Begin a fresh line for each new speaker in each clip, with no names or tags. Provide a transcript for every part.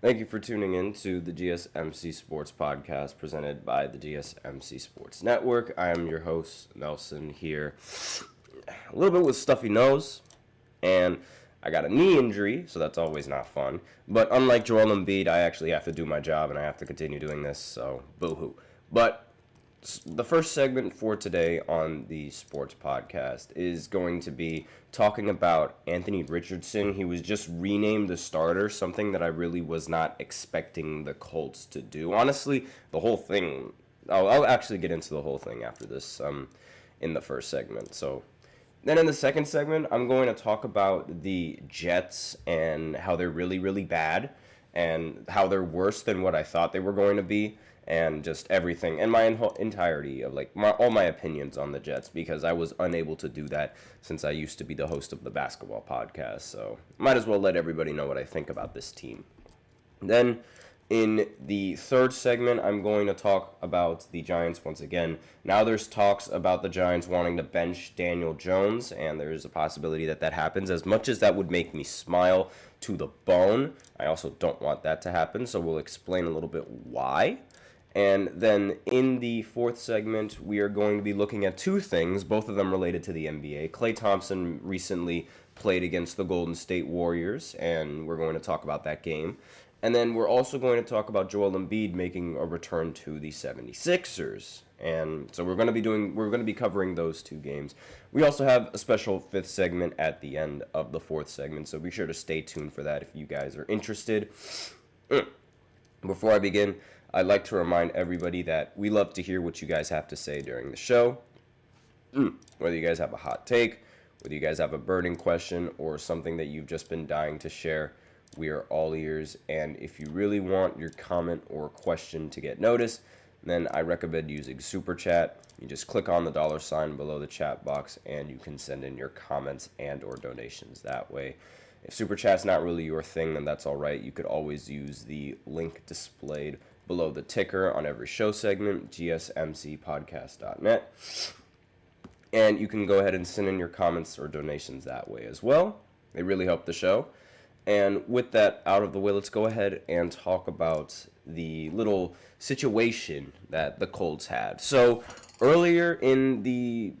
Thank you for tuning in to the GSMC Sports Podcast presented by the GSMC Sports Network. I am your host, Nelson, here. A little bit with stuffy nose, and I got a knee injury, so that's always not fun. But unlike Joel Embiid, I actually have to do my job, and I have to continue doing this, so boo-hoo. But the first segment for today on the sports podcast is going to be talking about Anthony Richardson. He was just renamed the starter, something that I really was not expecting the Colts to do. Honestly, the whole thing, I'll actually get into the whole thing after this in the first segment. So then in the second segment, I'm going to talk about the Jets and how they're really, really bad and how they're worse than what I thought they were going to be. And just everything, and my entirety of all my opinions on the Jets, because I was unable to do that since I used to be the host of the basketball podcast. So might as well let everybody know what I think about this team. Then in the third segment, I'm going to talk about the Giants once again. Now there's talks about the Giants wanting to bench Daniel Jones, and there's a possibility that happens. As much as that would make me smile to the bone, I also don't want that to happen, so we'll explain a little bit why. And then in the fourth segment, we are going to be looking at two things, both of them related to the NBA. Klay Thompson recently played against the Golden State Warriors, and we're going to talk about that game. And then we're also going to talk about Joel Embiid making a return to the 76ers. And so we're going to be covering those two games. We also have a special fifth segment at the end of the fourth segment, so be sure to stay tuned for that if you guys are interested. Before I begin, I'd like to remind everybody that we love to hear what you guys have to say during the show. Whether you guys have a hot take, whether you guys have a burning question, or something that you've just been dying to share, we are all ears. And if you really want your comment or question to get noticed, then I recommend using Super Chat. You just click on the $sign below the chat box, and you can send in your comments and or donations that way. If Super Chat's not really your thing, then that's all right. You could always use the link displayed below the ticker on every show segment, gsmcpodcast.net. And you can go ahead and send in your comments or donations that way as well. They really help the show. And with that out of the way, let's go ahead and talk about the little situation that the Colts had. So earlier a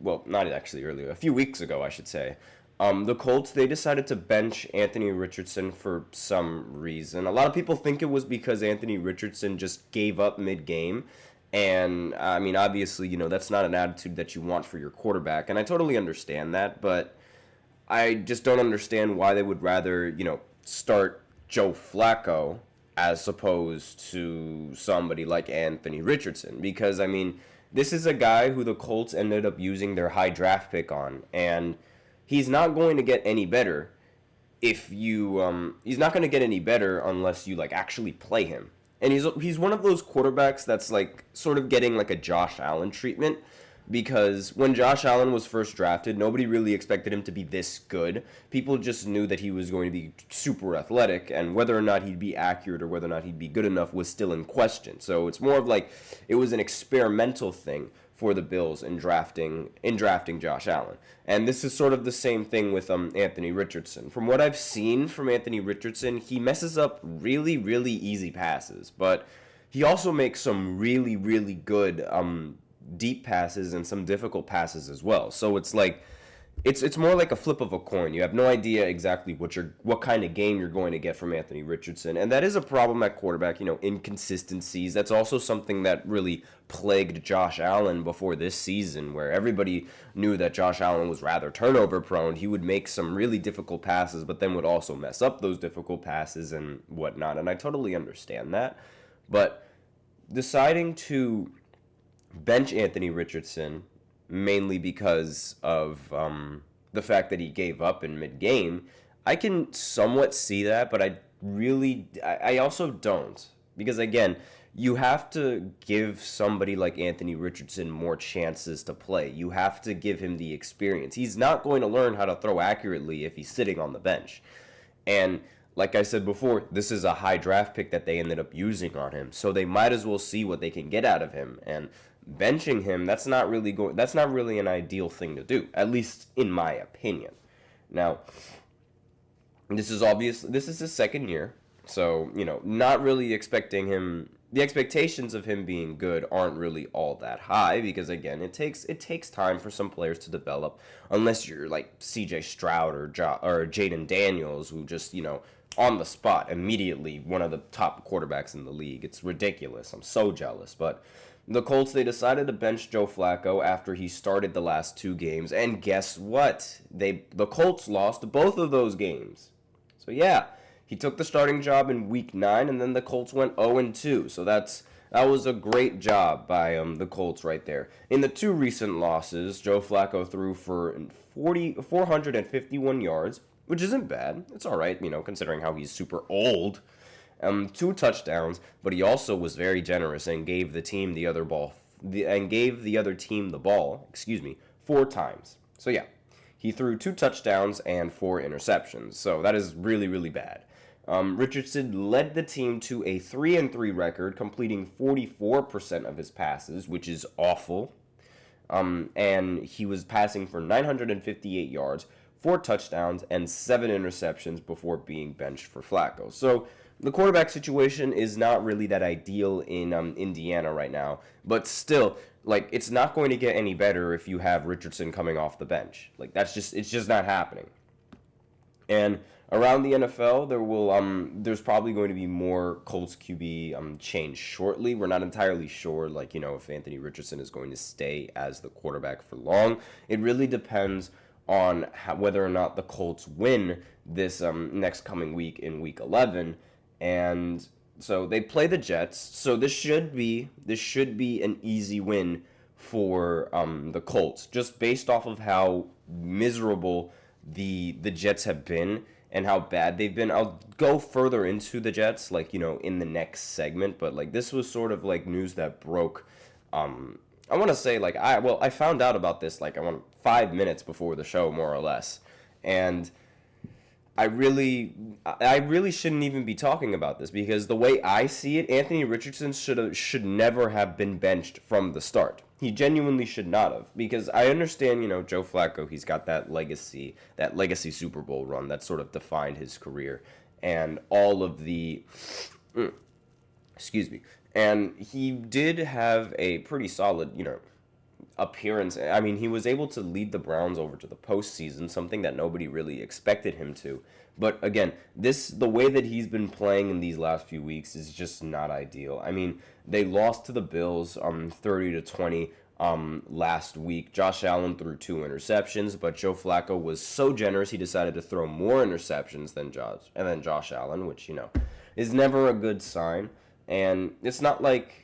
few weeks ago, I should say, the Colts, they decided to bench Anthony Richardson for some reason. A lot of people think it was because Anthony Richardson just gave up mid-game. And, I mean, obviously, that's not an attitude that you want for your quarterback. And I totally understand that, but I just don't understand why they would rather, start Joe Flacco as opposed to somebody like Anthony Richardson. Because, I mean, this is a guy who the Colts ended up using their high draft pick on. And he's not going to get any better he's not going to get any better unless you actually play him. And he's one of those quarterbacks that's sort of getting a Josh Allen treatment, because when Josh Allen was first drafted, nobody really expected him to be this good. People just knew that he was going to be super athletic, and whether or not he'd be accurate or whether or not he'd be good enough was still in question. So it's more of it was an experimental thing for the Bills in drafting Josh Allen. And this is sort of the same thing with Anthony Richardson. From what I've seen from Anthony Richardson, he messes up really, really easy passes, but he also makes some really, really good deep passes and some difficult passes as well. So it's it's more like a flip of a coin. You have no idea exactly what kind of game you're going to get from Anthony Richardson. And that is a problem at quarterback, inconsistencies. That's also something that really plagued Josh Allen before this season, where everybody knew that Josh Allen was rather turnover prone. He would make some really difficult passes, but then would also mess up those difficult passes and whatnot. And I totally understand that. But deciding to bench Anthony Richardson mainly because of the fact that he gave up in mid-game, I can somewhat see that, but I also don't. Because, again, you have to give somebody like Anthony Richardson more chances to play. You have to give him the experience. He's not going to learn how to throw accurately if he's sitting on the bench. And like I said before, this is a high draft pick that they ended up using on him. So they might as well see what they can get out of him. And benching him, that's not really an ideal thing to do, at least in my opinion. Now, this is his second year. So, not really expecting him. The expectations of him being good aren't really all that high because, again, it takes time for some players to develop, unless you're like C.J. Stroud or Jaden Daniels, who just on the spot immediately one of the top quarterbacks in the league. It's ridiculous. I'm so jealous, but. The Colts, they decided to bench Joe Flacco after he started the last 2 games, and guess what? The Colts lost both of those games. So yeah, he took the starting job in Week 9, and then the Colts went 0-2. So that was a great job by the Colts right there. In the 2 recent losses, Joe Flacco threw for 451 yards, which isn't bad. It's all right, considering how he's super old. 2 touchdowns, but he also was very generous and gave the team the other team the ball, 4 times. So yeah, he threw 2 touchdowns and 4 interceptions. So that is really, really bad. Richardson led the team to a 3-3 record, completing 44% of his passes, which is awful. And he was passing for 958 yards, 4 touchdowns, and 7 interceptions before being benched for Flacco. So the quarterback situation is not really that ideal in Indiana right now, but still, it's not going to get any better if you have Richardson coming off the bench. It's just not happening. And around the NFL, there's probably going to be more Colts QB change shortly. We're not entirely sure, if Anthony Richardson is going to stay as the quarterback for long. It really depends on whether or not the Colts win this next coming week in Week 11. And so they play the Jets. So this should be an easy win for the Colts, just based off of how miserable the Jets have been and how bad they've been. I'll go further into the Jets, in the next segment. But this was sort of news that broke. I want to say I found out about this 5 minutes before the show, more or less, and I really shouldn't even be talking about this because the way I see it, Anthony Richardson should never have been benched from the start. He genuinely should not have, because I understand, Joe Flacco, he's got that legacy Super Bowl run that sort of defined his career, and all of the and he did have a pretty solid, appearance. I mean, he was able to lead the Browns over to the postseason, something that nobody really expected him to. But again, the way that he's been playing in these last few weeks is just not ideal. I mean, they lost to the Bills 30-20 last week. Josh Allen threw 2 interceptions, but Joe Flacco was so generous he decided to throw more interceptions than Josh Allen, which is never a good sign. And it's not like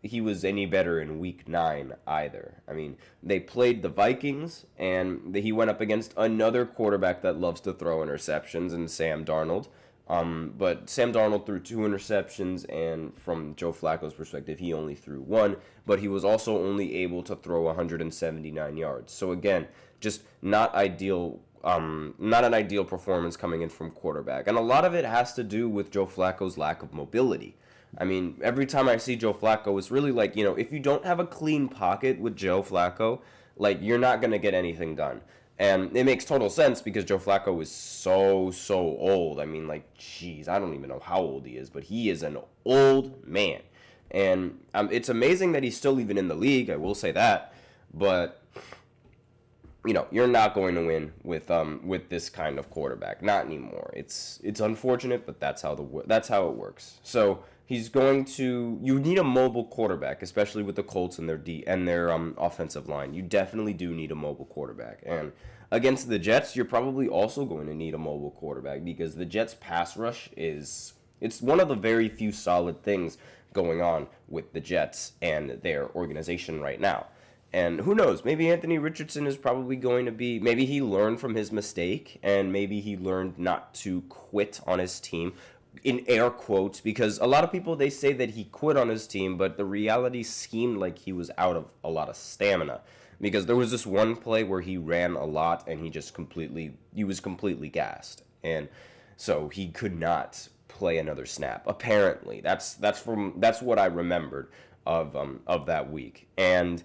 he was any better in Week 9 either. I mean, they played the Vikings, and he went up against another quarterback that loves to throw interceptions, and Sam Darnold. But Sam Darnold threw 2 interceptions, and from Joe Flacco's perspective, he only threw 1. But he was also only able to throw 179 yards. So again, just not ideal. Not an ideal performance coming in from quarterback. And a lot of it has to do with Joe Flacco's lack of mobility. I mean, every time I see Joe Flacco, it's really if you don't have a clean pocket with Joe Flacco, you're not going to get anything done. And it makes total sense because Joe Flacco is so old. I mean, I don't even know how old he is, but he is an old man. And it's amazing that he's still even in the league, I will say that. But, you're not going to win with this kind of quarterback. Not anymore. It's unfortunate, but that's how it works. So you need a mobile quarterback, especially with the Colts and their offensive line. You definitely do need a mobile quarterback. And against the Jets, you're probably also going to need a mobile quarterback because the Jets pass rush it's one of the very few solid things going on with the Jets and their organization right now. And who knows, maybe Anthony Richardson is probably going to be, maybe he learned from his mistake and maybe he learned not to quit on his team, in air quotes, because a lot of people, they say that he quit on his team, but the reality seemed like he was out of a lot of stamina, because there was this one play where he ran a lot and he was completely gassed, and so he could not play another snap. Apparently, that's what I remembered of that week. And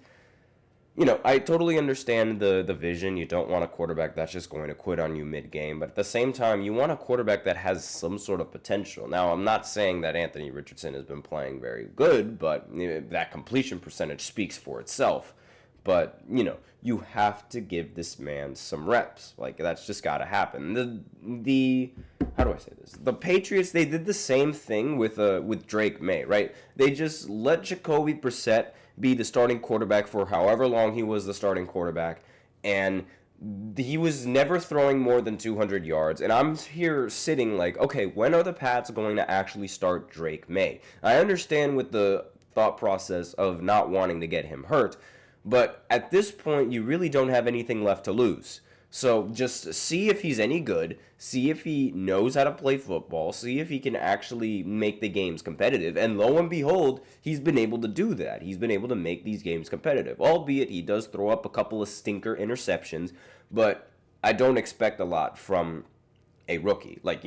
I totally understand the vision. You don't want a quarterback that's just going to quit on you mid-game, but at the same time, you want a quarterback that has some sort of potential. Now, I'm not saying that Anthony Richardson has been playing very good, but that completion percentage speaks for itself. But, you have to give this man some reps. Like, that's just got to happen. The how do I say this? The Patriots, they did the same thing with Drake May, right? They just let Jacoby Brissett be the starting quarterback for however long he was the starting quarterback, and he was never throwing more than 200 yards. And I'm here sitting like, okay, when are the Pats going to actually start Drake May? I understand with the thought process of not wanting to get him hurt, but at this point, you really don't have anything left to lose. So just see if he's any good, see if he knows how to play football, see if he can actually make the games competitive. And lo and behold, he's been able to do that. He's been able to make these games competitive. Albeit he does throw up a couple of stinker interceptions, but I don't expect a lot from a rookie. Like,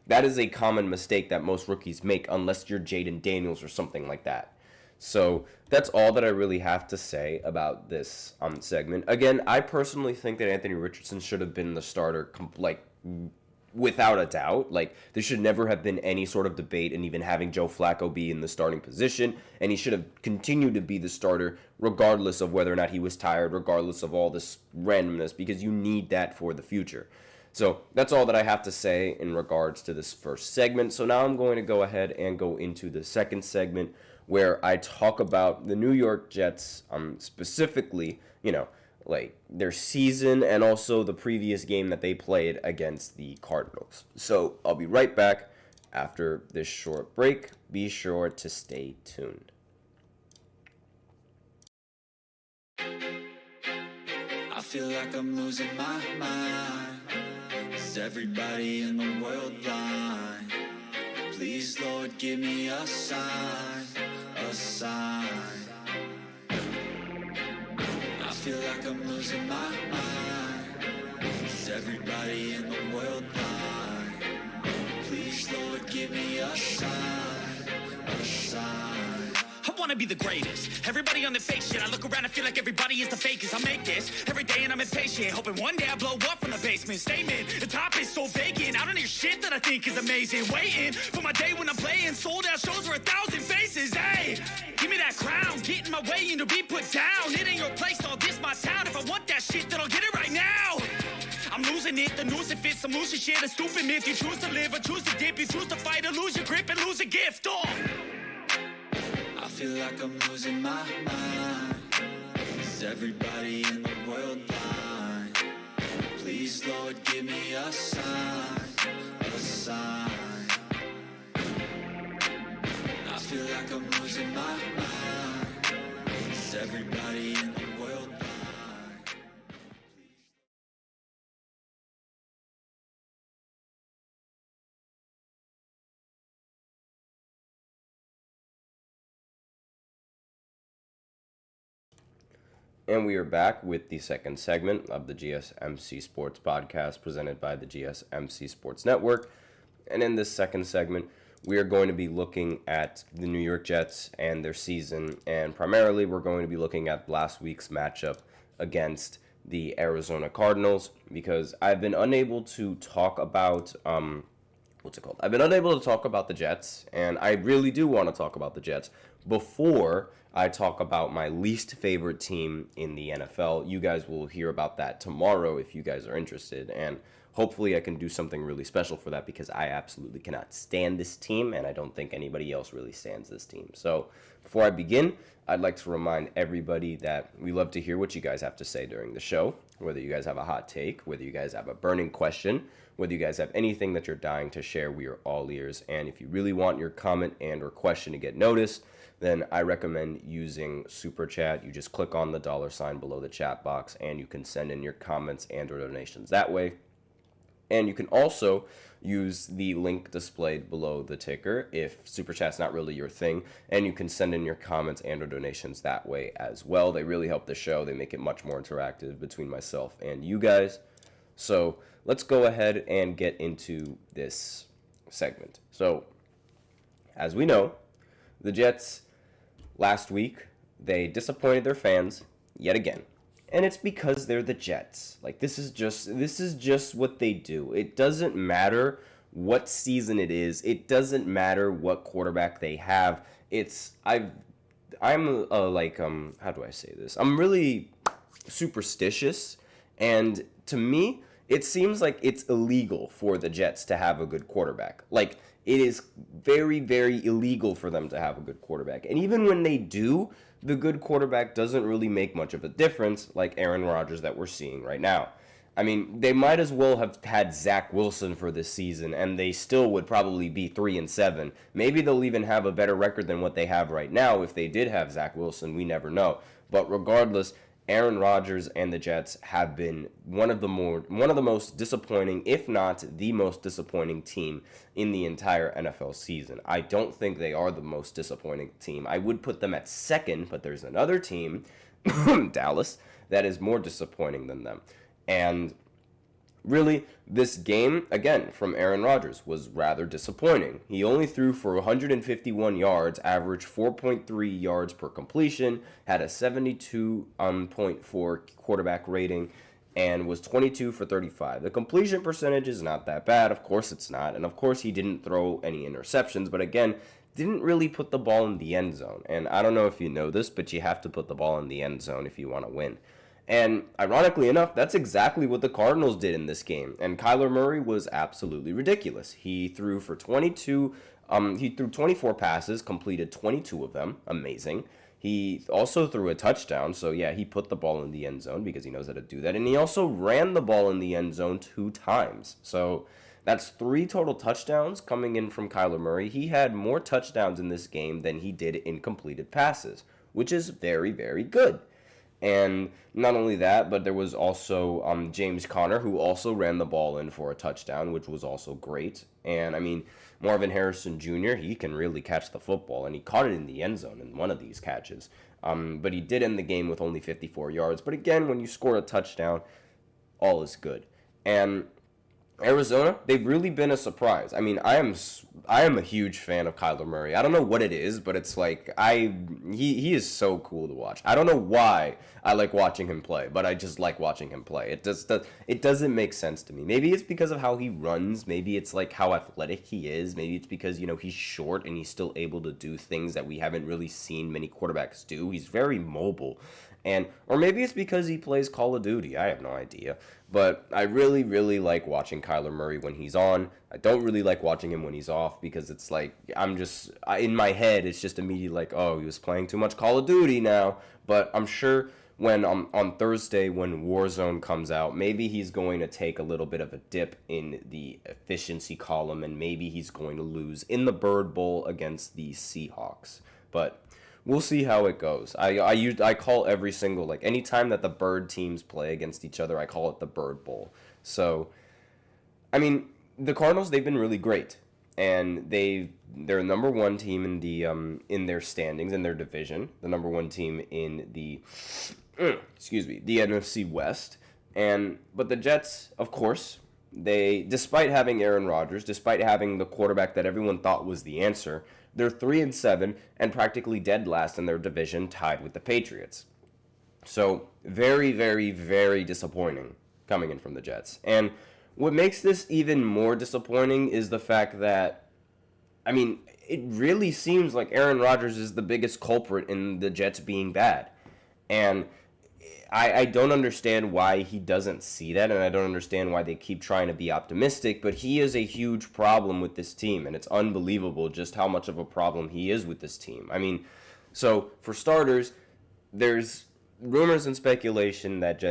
that is a common mistake that most rookies make unless you're Jaden Daniels or something like that. So that's all that I really have to say about this segment. Again, I personally think that Anthony Richardson should have been the starter, without a doubt. Like, there should never have been any sort of debate in even having Joe Flacco be in the starting position, and he should have continued to be the starter regardless of whether or not he was tired, regardless of all this randomness, because you need that for the future. So that's all that I have to say in regards to this first segment. So now I'm going to go ahead and go into the second segment, where I talk about the New York Jets, specifically, their season and also the previous game that they played against the Cardinals. So I'll be right back after this short break. Be sure to stay tuned.
I feel like I'm losing my mind. Is everybody in the world blind? Please, Lord, give me a sign. A sign. I feel like I'm losing my mind. Is everybody in the world blind? Please, Lord, give me a sign. A sign.
I wanna be the greatest. Everybody on the fake shit. I look around and feel like everybody is the fakest. I make this every day and I'm impatient, hoping one day I blow up from the basement. Statement, the top is so vacant. I don't hear shit that I think is amazing. Waiting for my day when I'm playing sold out shows for 1,000 faces. Hey, give me that crown, get in my way and to be put down. It ain't your place, all this my town. If I want that shit, then I'll get it right now. I'm losing it, the noose it fits. I'm losing shit, a stupid myth. You choose to live or choose to dip. You choose to fight or lose your grip and lose a gift. Oh.
I feel like I'm losing my mind. Is everybody in the world blind? Please, Lord, give me a sign. A sign. I feel like I'm losing my mind. Is everybody in the world blind?
And we are back with the second segment of the GSMC Sports Podcast presented by the GSMC Sports Network. And in this second segment, we are going to be looking at the New York Jets and their season. And primarily, we're going to be looking at last week's matchup against the Arizona Cardinals, because I've been unable to talk about I've been unable to talk about the Jets, and I really do want to talk about the Jets before I talk about my least favorite team in the NFL. You guys will hear about that tomorrow if you guys are interested, and hopefully I can do something really special for that, because I absolutely cannot stand this team, and I don't think anybody else really stands this team. So before I begin, I'd like to remind everybody that we love to hear what you guys have to say during the show, whether you guys have a hot take, whether you guys have a burning question, whether you guys have anything that you're dying to share. We are all ears. And if you really want your comment and or question to get noticed, then I recommend using Super Chat. You just click on the $ below the chat box, and you can send in your comments and or donations that way. And you can also use the link displayed below the ticker if Super Chat's not really your thing, and you can send in your comments and or donations that way as well. They really help the show. They make it much more interactive between myself and you guys. So let's go ahead and get into this segment. So, as we know, the Jets last week, they disappointed their fans yet again. And it's because they're the Jets. Like, this is just what they do. It doesn't matter what season it is. It doesn't matter what quarterback they have. I'm how do I say this? I'm really superstitious, and to me, it seems like it's illegal for the Jets to have a good quarterback. Like, it is very, very illegal for them to have a good quarterback. And even when they do, the good quarterback doesn't really make much of a difference, like Aaron Rodgers that we're seeing right now. I mean, they might as well have had Zach Wilson for this season, and they still would probably be 3-7. Maybe they'll even have a better record than what they have right now if they did have Zach Wilson. We never know. But regardless, Aaron Rodgers and the Jets have been one of the most disappointing, if not the most disappointing team in the entire NFL season. I don't think they are the most disappointing team. I would put them at second, but there's another team, Dallas, that is more disappointing than them. And really, this game, again, from Aaron Rodgers, was rather disappointing. He only threw for 151 yards, averaged 4.3 yards per completion, had a 72.4 quarterback rating, and was 22 for 35. The completion percentage is not that bad. Of course it's not. And of course he didn't throw any interceptions, but again, didn't really put the ball in the end zone. And I don't know if you know this, but you have to put the ball in the end zone if you want to win. And ironically enough, that's exactly what the Cardinals did in this game. And Kyler Murray was absolutely ridiculous. He threw for 24 passes, completed 22 of them. Amazing. He also threw a touchdown. So yeah, he put the ball in the end zone because he knows how to do that. And he also ran the ball in the end zone 2 times. So that's 3 total touchdowns coming in from Kyler Murray. He had more touchdowns in this game than he did in completed passes, which is very, very good. And not only that, but there was also James Conner, who also ran the ball in for a touchdown, which was also great. And, I mean, Marvin Harrison Jr., he can really catch the football, and he caught it in the end zone in one of these catches. But he did end the game with only 54 yards. But again, when you score a touchdown, all is good. And Arizona, they've really been a surprise. I mean, I am a huge fan of Kyler Murray. I don't know what it is, but it's like he is so cool to watch. I don't know why I like watching him play, but I just like watching him play. It doesn't make sense to me. Maybe it's because of how he runs. Maybe it's like how athletic he is. Maybe it's because, he's short and he's still able to do things that we haven't really seen many quarterbacks do. He's very mobile. Or maybe it's because he plays Call of Duty. I have no idea. But I really, really like watching Kyler Murray when he's on. I don't really like watching him when he's off because it's like, in my head, it's just immediately like, oh, he was playing too much Call of Duty now. But I'm sure when on Thursday when Warzone comes out, maybe he's going to take a little bit of a dip in the efficiency column and maybe he's going to lose in the Bird Bowl against the Seahawks. But we'll see how it goes. I call every single, anytime that the bird teams play against each other, I call it the Bird Bowl. So, I mean, the Cardinals, they've been really great. And they're number 1 team in the in their standings, in their division. The number 1 team in the NFC West. But the Jets, of course, despite having Aaron Rodgers, despite having the quarterback that everyone thought was the answer, they're 3-7 and practically dead last in their division, tied with the Patriots. So very, very, very disappointing coming in from the Jets. And what makes this even more disappointing is the fact that, I mean, it really seems like Aaron Rodgers is the biggest culprit in the Jets being bad. And I don't understand why he doesn't see that, and I don't understand why they keep trying to be optimistic, but he is a huge problem with this team, and it's unbelievable just how much of a problem he is with this team. I mean, so for starters, there's rumors and speculation that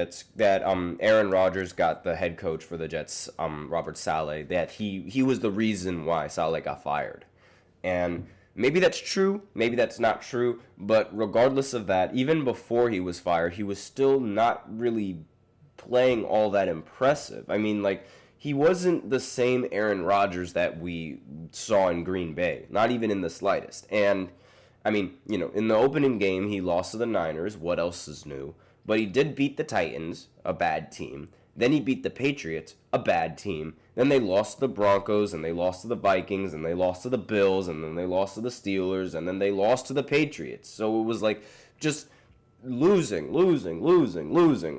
Aaron Rodgers got the head coach for the Jets, Robert Saleh, that he was the reason why Saleh got fired. And maybe that's true, maybe that's not true, but regardless of that, even before he was fired, he was still not really playing all that impressive. I mean, he wasn't the same Aaron Rodgers that we saw in Green Bay, not even in the slightest. And, I mean, in the opening game, he lost to the Niners. What else is new? But he did beat the Titans, a bad team. Then he beat the Patriots, a bad team. Then they lost to the Broncos, and they lost to the Vikings, and they lost to the Bills, and then they lost to the Steelers, and then they lost to the Patriots. So it was losing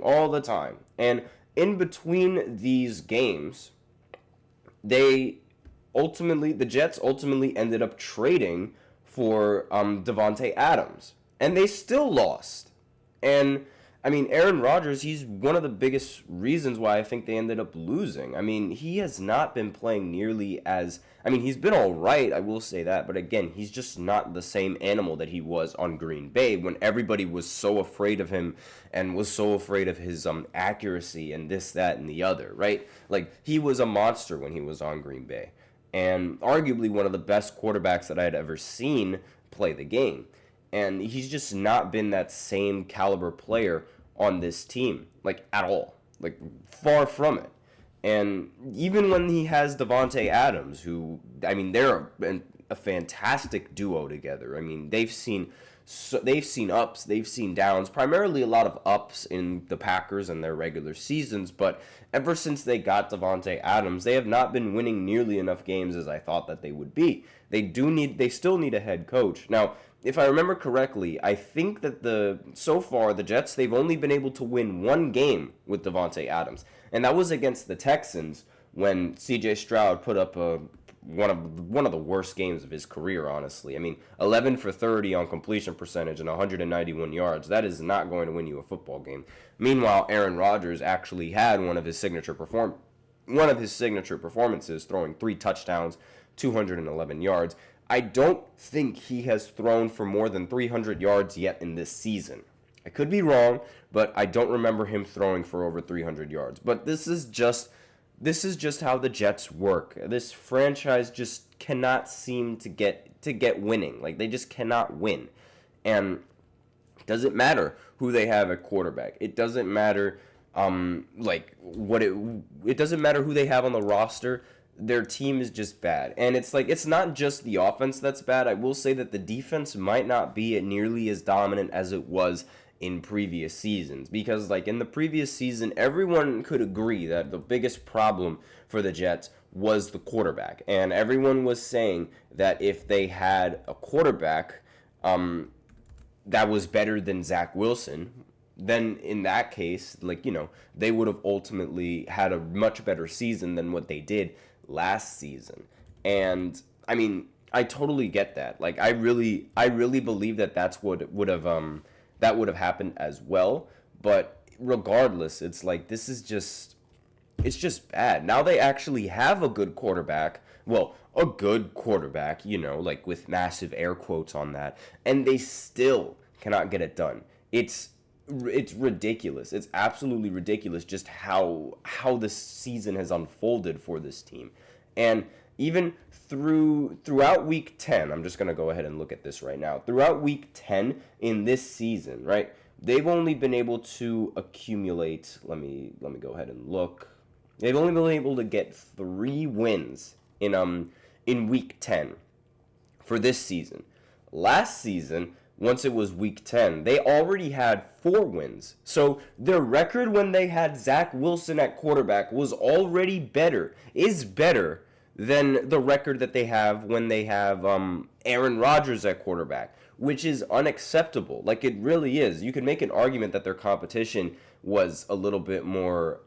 all the time. And in between these games, the Jets ultimately ended up trading for Davante Adams, and they still lost. And I mean, Aaron Rodgers, he's one of the biggest reasons why I think they ended up losing. I mean, he has not been playing nearly as... I mean, he's been all right, I will say that. But again, he's just not the same animal that he was on Green Bay when everybody was so afraid of him and was so afraid of his accuracy and this, that, and the other, right? Like, he was a monster when he was on Green Bay. And arguably one of the best quarterbacks that I had ever seen play the game. And he's just not been that same caliber player on this team, like, at all. Like, far from it. And even when he has Davante Adams, who, I mean, they're a fantastic duo together. I mean, they've seen ups, they've seen downs, primarily a lot of ups in the Packers and their regular seasons, but ever since they got Davante Adams, they have not been winning nearly enough games as I thought that they would be. They still need a head coach. Now, if I remember correctly, I think that so far the Jets, they've only been able to win one game with Davante Adams, and that was against the Texans when C.J. Stroud put up one of the worst games of his career, honestly. I mean, 11 for 30 on completion percentage and 191 yards. That is not going to win you a football game. Meanwhile, Aaron Rodgers actually had one of his signature performances, throwing 3 touchdowns, 211 yards. I don't think he has thrown for more than 300 yards yet in this season. I could be wrong, but I don't remember him throwing for over 300 yards. But this is just how the Jets work. This franchise just cannot seem to get winning. Like, they just cannot win. And it doesn't matter who they have at quarterback. It doesn't matter it doesn't matter who they have on the roster. Their team is just bad. And it's not just the offense that's bad. I will say that the defense might not be nearly as dominant as it was in previous seasons, because like in the previous season, everyone could agree that the biggest problem for the Jets was the quarterback, and everyone was saying that if they had a quarterback that was better than Zach Wilson, then in that case, they would have ultimately had a much better season than what they did last season. And I mean, I totally get that. Like, I really believe that that's what would have happened as well. But regardless, it's like, it's just bad. Now they actually have a good quarterback. Well, a good quarterback, like with massive air quotes on that, and they still cannot get it done. It's ridiculous. It's absolutely ridiculous just how this season has unfolded for this team. And even throughout week 10, I'm just going to go ahead and look at this right now. Throughout week 10 in this season, right? They've only been able to accumulate, let me go ahead and look. They've only been able to get 3 wins in week 10 for this season. Last season, once it was week 10, they already had 4 wins. So their record when they had Zach Wilson at quarterback is better than the record that they have when they have Aaron Rodgers at quarterback, which is unacceptable. Like, it really is. You can make an argument that their competition was a little bit more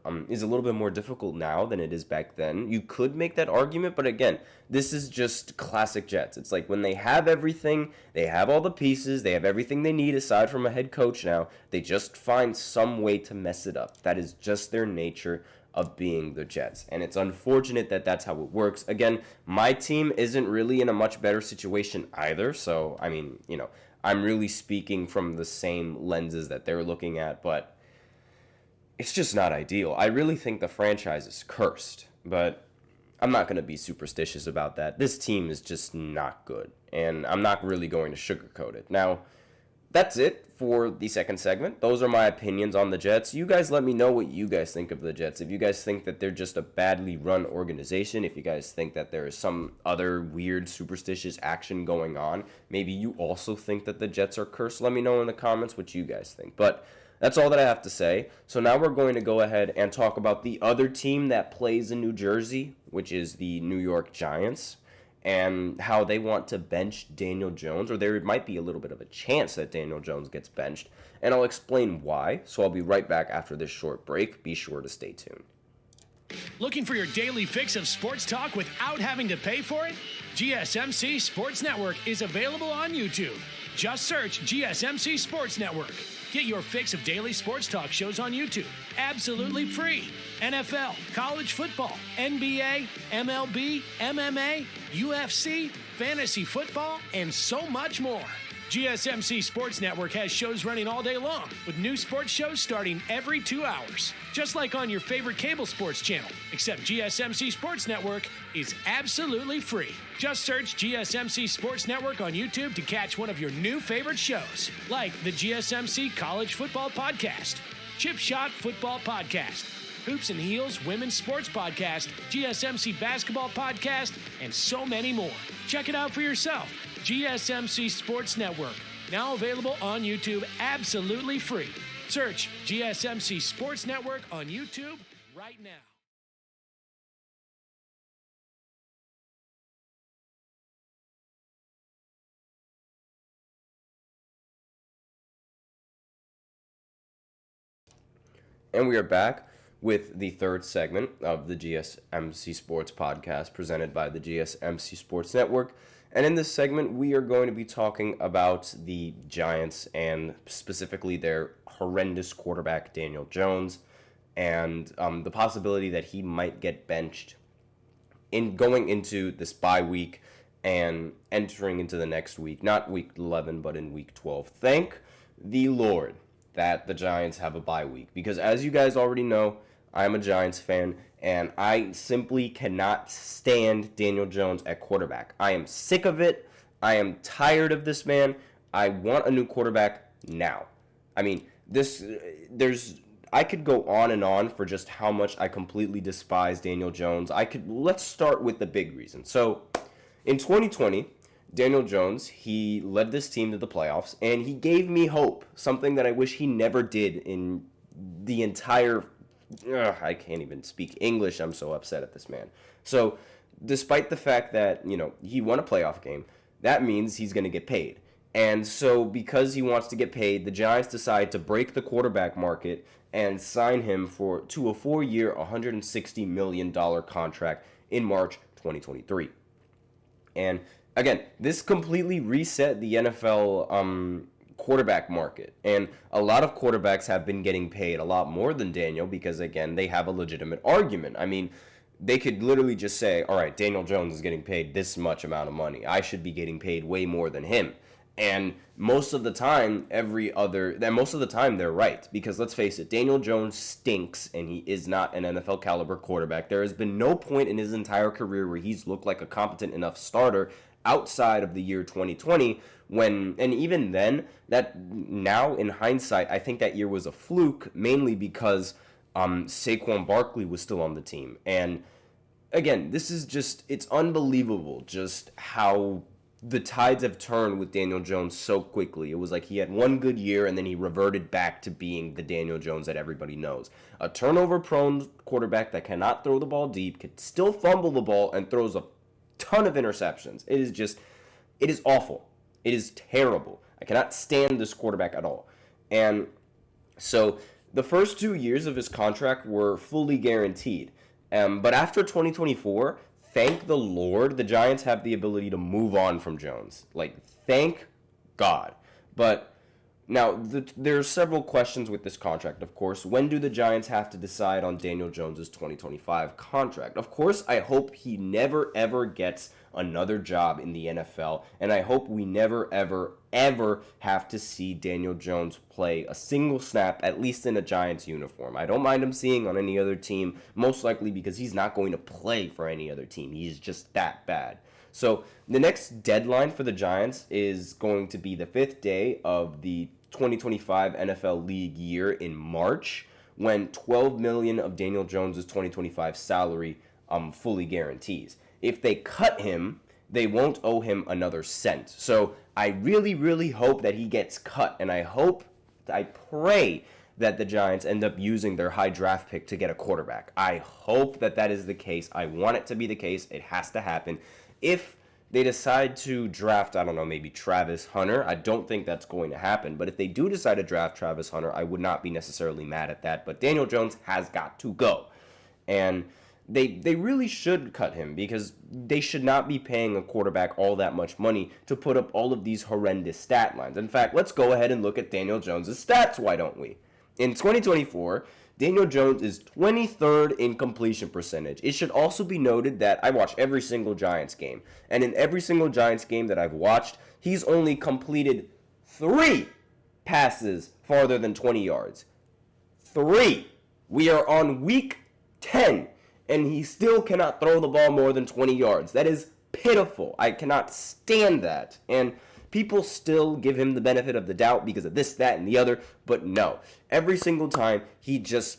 difficult now than it is back then. You could make that argument, but again, this is just classic Jets. It's like when they have everything, they have all the pieces, they have everything they need aside from a head coach now, they just find some way to mess it up. That is just their nature of being the Jets, and it's unfortunate that that's how it works. Again, my team isn't really in a much better situation either, so I mean, I'm really speaking from the same lenses that they're looking at, but it's just not ideal. I really think the franchise is cursed, but I'm not going to be superstitious about that. This team is just not good, and I'm not really going to sugarcoat it. Now, that's it for the second segment. Those are my opinions on the Jets. You guys let me know what you guys think of the Jets. If you guys think that they're just a badly run organization, if you guys think that there is some other weird superstitious action going on, maybe you also think that the Jets are cursed, let me know in the comments what you guys think. But that's all that I have to say. So now we're going to go ahead and talk about the other team that plays in New Jersey, which is the New York Giants. and how they want to bench Daniel Jones, or there might be a little bit of a chance that Daniel Jones gets benched, and I'll explain why. So I'll be right back after this short break. Be sure to stay tuned.
Looking for your daily fix of sports talk without having to pay for it? GSMC Sports Network is available on YouTube. Just search GSMC Sports Network. Get your fix of daily sports talk shows on YouTube, absolutely free. NFL, college football, NBA, MLB, MMA, UFC, fantasy football, and so much more. GSMC Sports Network has shows running all day long, with new sports shows starting every 2 hours. Just like on your favorite cable sports channel, except GSMC Sports Network is absolutely free. Just search GSMC Sports Network on YouTube to catch one of your new favorite shows, like the GSMC College Football Podcast, Chip Shot Football Podcast, Hoops and Heels Women's Sports Podcast, GSMC Basketball Podcast, and so many more. Check it out for yourself. GSMC Sports Network, now available on YouTube absolutely free. Search GSMC Sports Network on YouTube right now.
And we are back with the third segment of the GSMC Sports Podcast presented by the GSMC Sports Network. And in this segment, we are going to be talking about the Giants and specifically their horrendous quarterback, Daniel Jones, and the possibility that he might get benched in going into this bye week and entering into the next week, not week 11, but in week 12. Thank the Lord that the Giants have a bye week, because as you guys already know, I'm a Giants fan, and I simply cannot stand Daniel Jones at quarterback. I am sick of it. I am tired of this man. I want a new quarterback now. I mean, I could go on and on for just how much I completely despise Daniel Jones. Let's start with the big reason. So, in 2020, Daniel Jones, he led this team to the playoffs, and he gave me hope, something that I wish he never did in the entire I can't even speak English. I'm so upset at this man. So, despite the fact that, he won a playoff game, that means he's going to get paid. And so, because he wants to get paid, the Giants decide to break the quarterback market and sign him to a 4-year, $160 million contract in March 2023. And, again, this completely reset the NFL quarterback market, and a lot of quarterbacks have been getting paid a lot more than Daniel because, again, they have a legitimate argument. I mean, they could literally just say, all right, Daniel Jones is getting paid this much amount of money. I should be getting paid way more than him. And most of the time, they're right, because let's face it, Daniel Jones stinks, and he is not an NFL caliber quarterback. There has been no point in his entire career where he's looked like a competent enough starter outside of the year 2020, and even then, that now in hindsight, I think that year was a fluke, mainly because Saquon Barkley was still on the team. And again, it's unbelievable just how the tides have turned with Daniel Jones so quickly. It was like he had one good year and then he reverted back to being the Daniel Jones that everybody knows. A turnover-prone quarterback that cannot throw the ball deep, can still fumble the ball, and throws a ton of interceptions. It is awful. It is terrible. I cannot stand this quarterback at all. And so the first 2 years of his contract were fully guaranteed. But after 2024, thank the Lord, the Giants have the ability to move on from Jones. Thank God. But now, there are several questions with this contract, of course. When do the Giants have to decide on Daniel Jones' 2025 contract? Of course, I hope he never, ever gets another job in the NFL, and I hope we never, ever, ever have to see Daniel Jones play a single snap, at least in a Giants uniform. I don't mind him seeing on any other team, most likely because he's not going to play for any other team. He's just that bad. So the next deadline for the Giants is going to be the 5th day of the 2025 NFL League year in March, when $12 million of Daniel Jones' 2025 salary fully guarantees. If they cut him, they won't owe him another cent. So I really, really hope that he gets cut, and I pray that the Giants end up using their high draft pick to get a quarterback. I hope that is the case. I want it to be the case. It has to happen. If they decide to draft, I don't know, maybe Travis Hunter, I don't think that's going to happen. But if they do decide to draft Travis Hunter, I would not be necessarily mad at that. But Daniel Jones has got to go. And they really should cut him, because they should not be paying a quarterback all that much money to put up all of these horrendous stat lines. In fact, let's go ahead and look at Daniel Jones' stats, why don't we? In 2024, Daniel Jones is 23rd in completion percentage. It should also be noted that I watch every single Giants game. And in every single Giants game that I've watched, he's only completed 3 passes farther than 20 yards. 3. We are on week 10, and he still cannot throw the ball more than 20 yards. That is pitiful. I cannot stand that. And people still give him the benefit of the doubt because of this, that, and the other, but no. Every single time, he just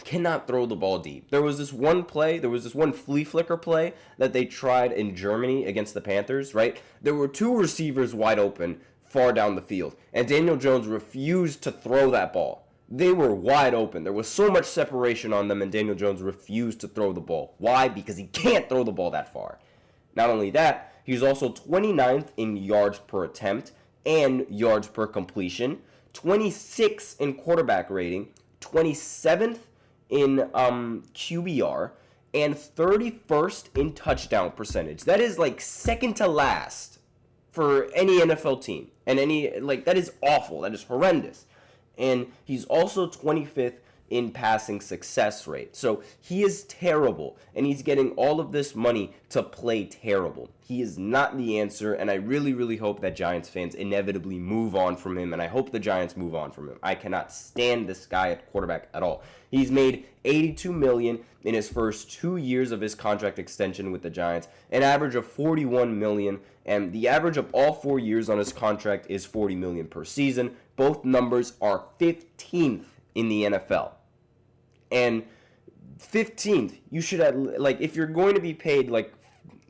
cannot throw the ball deep. There was this one flea flicker play that they tried in Germany against the Panthers, right? There were 2 receivers wide open far down the field, and Daniel Jones refused to throw that ball. They were wide open. There was so much separation on them, and Daniel Jones refused to throw the ball. Why? Because he can't throw the ball that far. Not only that, he's also 29th in yards per attempt and yards per completion, 26th in quarterback rating, 27th in QBR, and 31st in touchdown percentage. That is like second to last for any NFL team. And that is awful. That is horrendous. And he's also 25th in passing success rate. So he is terrible, and he's getting all of this money to play terrible. He is not the answer, and I really, really hope that Giants fans inevitably move on from him, and I hope the Giants move on from him. I cannot stand this guy at quarterback at all. He's made $82 million in his first 2 years of his contract extension with the Giants, an average of $41 million, and the average of all 4 years on his contract is $40 million per season. Both numbers are 15th in the NFL. And 15th, you should have, if you're going to be paid,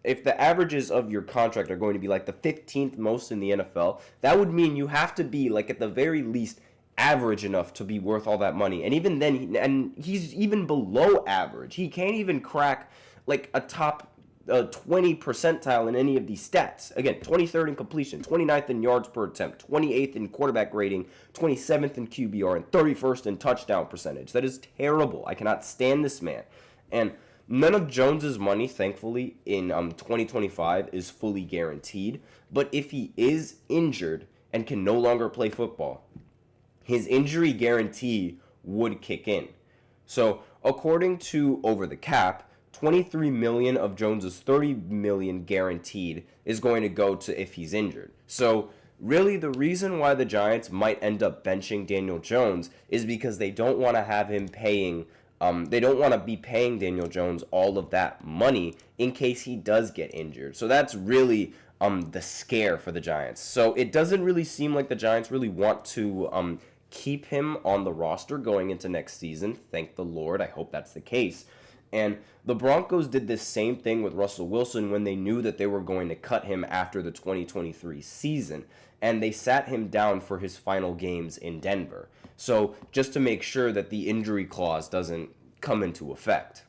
if the averages of your contract are going to be the 15th most in the NFL, that would mean you have to be, at the very least, average enough to be worth all that money. And even then, he's even below average. He can't even crack, a top 20 percentile in any of these stats. Again, 23rd in completion, 29th in yards per attempt, 28th in quarterback rating, 27th in QBR, and 31st in touchdown percentage. That is terrible. I cannot stand this man. And none of Jones's money, thankfully, in 2025 is fully guaranteed. But if he is injured and can no longer play football, his injury guarantee would kick in. So, according to Over the Cap, $23 million of Jones's $30 million guaranteed is going to go to if he's injured. So really the reason why the Giants might end up benching Daniel Jones is because they don't want to have him paying they don't want to be paying Daniel Jones all of that money in case he does get injured. So that's really the scare for the Giants. So it doesn't really seem like the Giants really want to keep him on the roster going into next season. Thank the Lord. I hope that's the case. And the Broncos did this same thing with Russell Wilson when they knew that they were going to cut him after the 2023 season. And they sat him down for his final games in Denver. So just to make sure that the injury clause doesn't come into effect.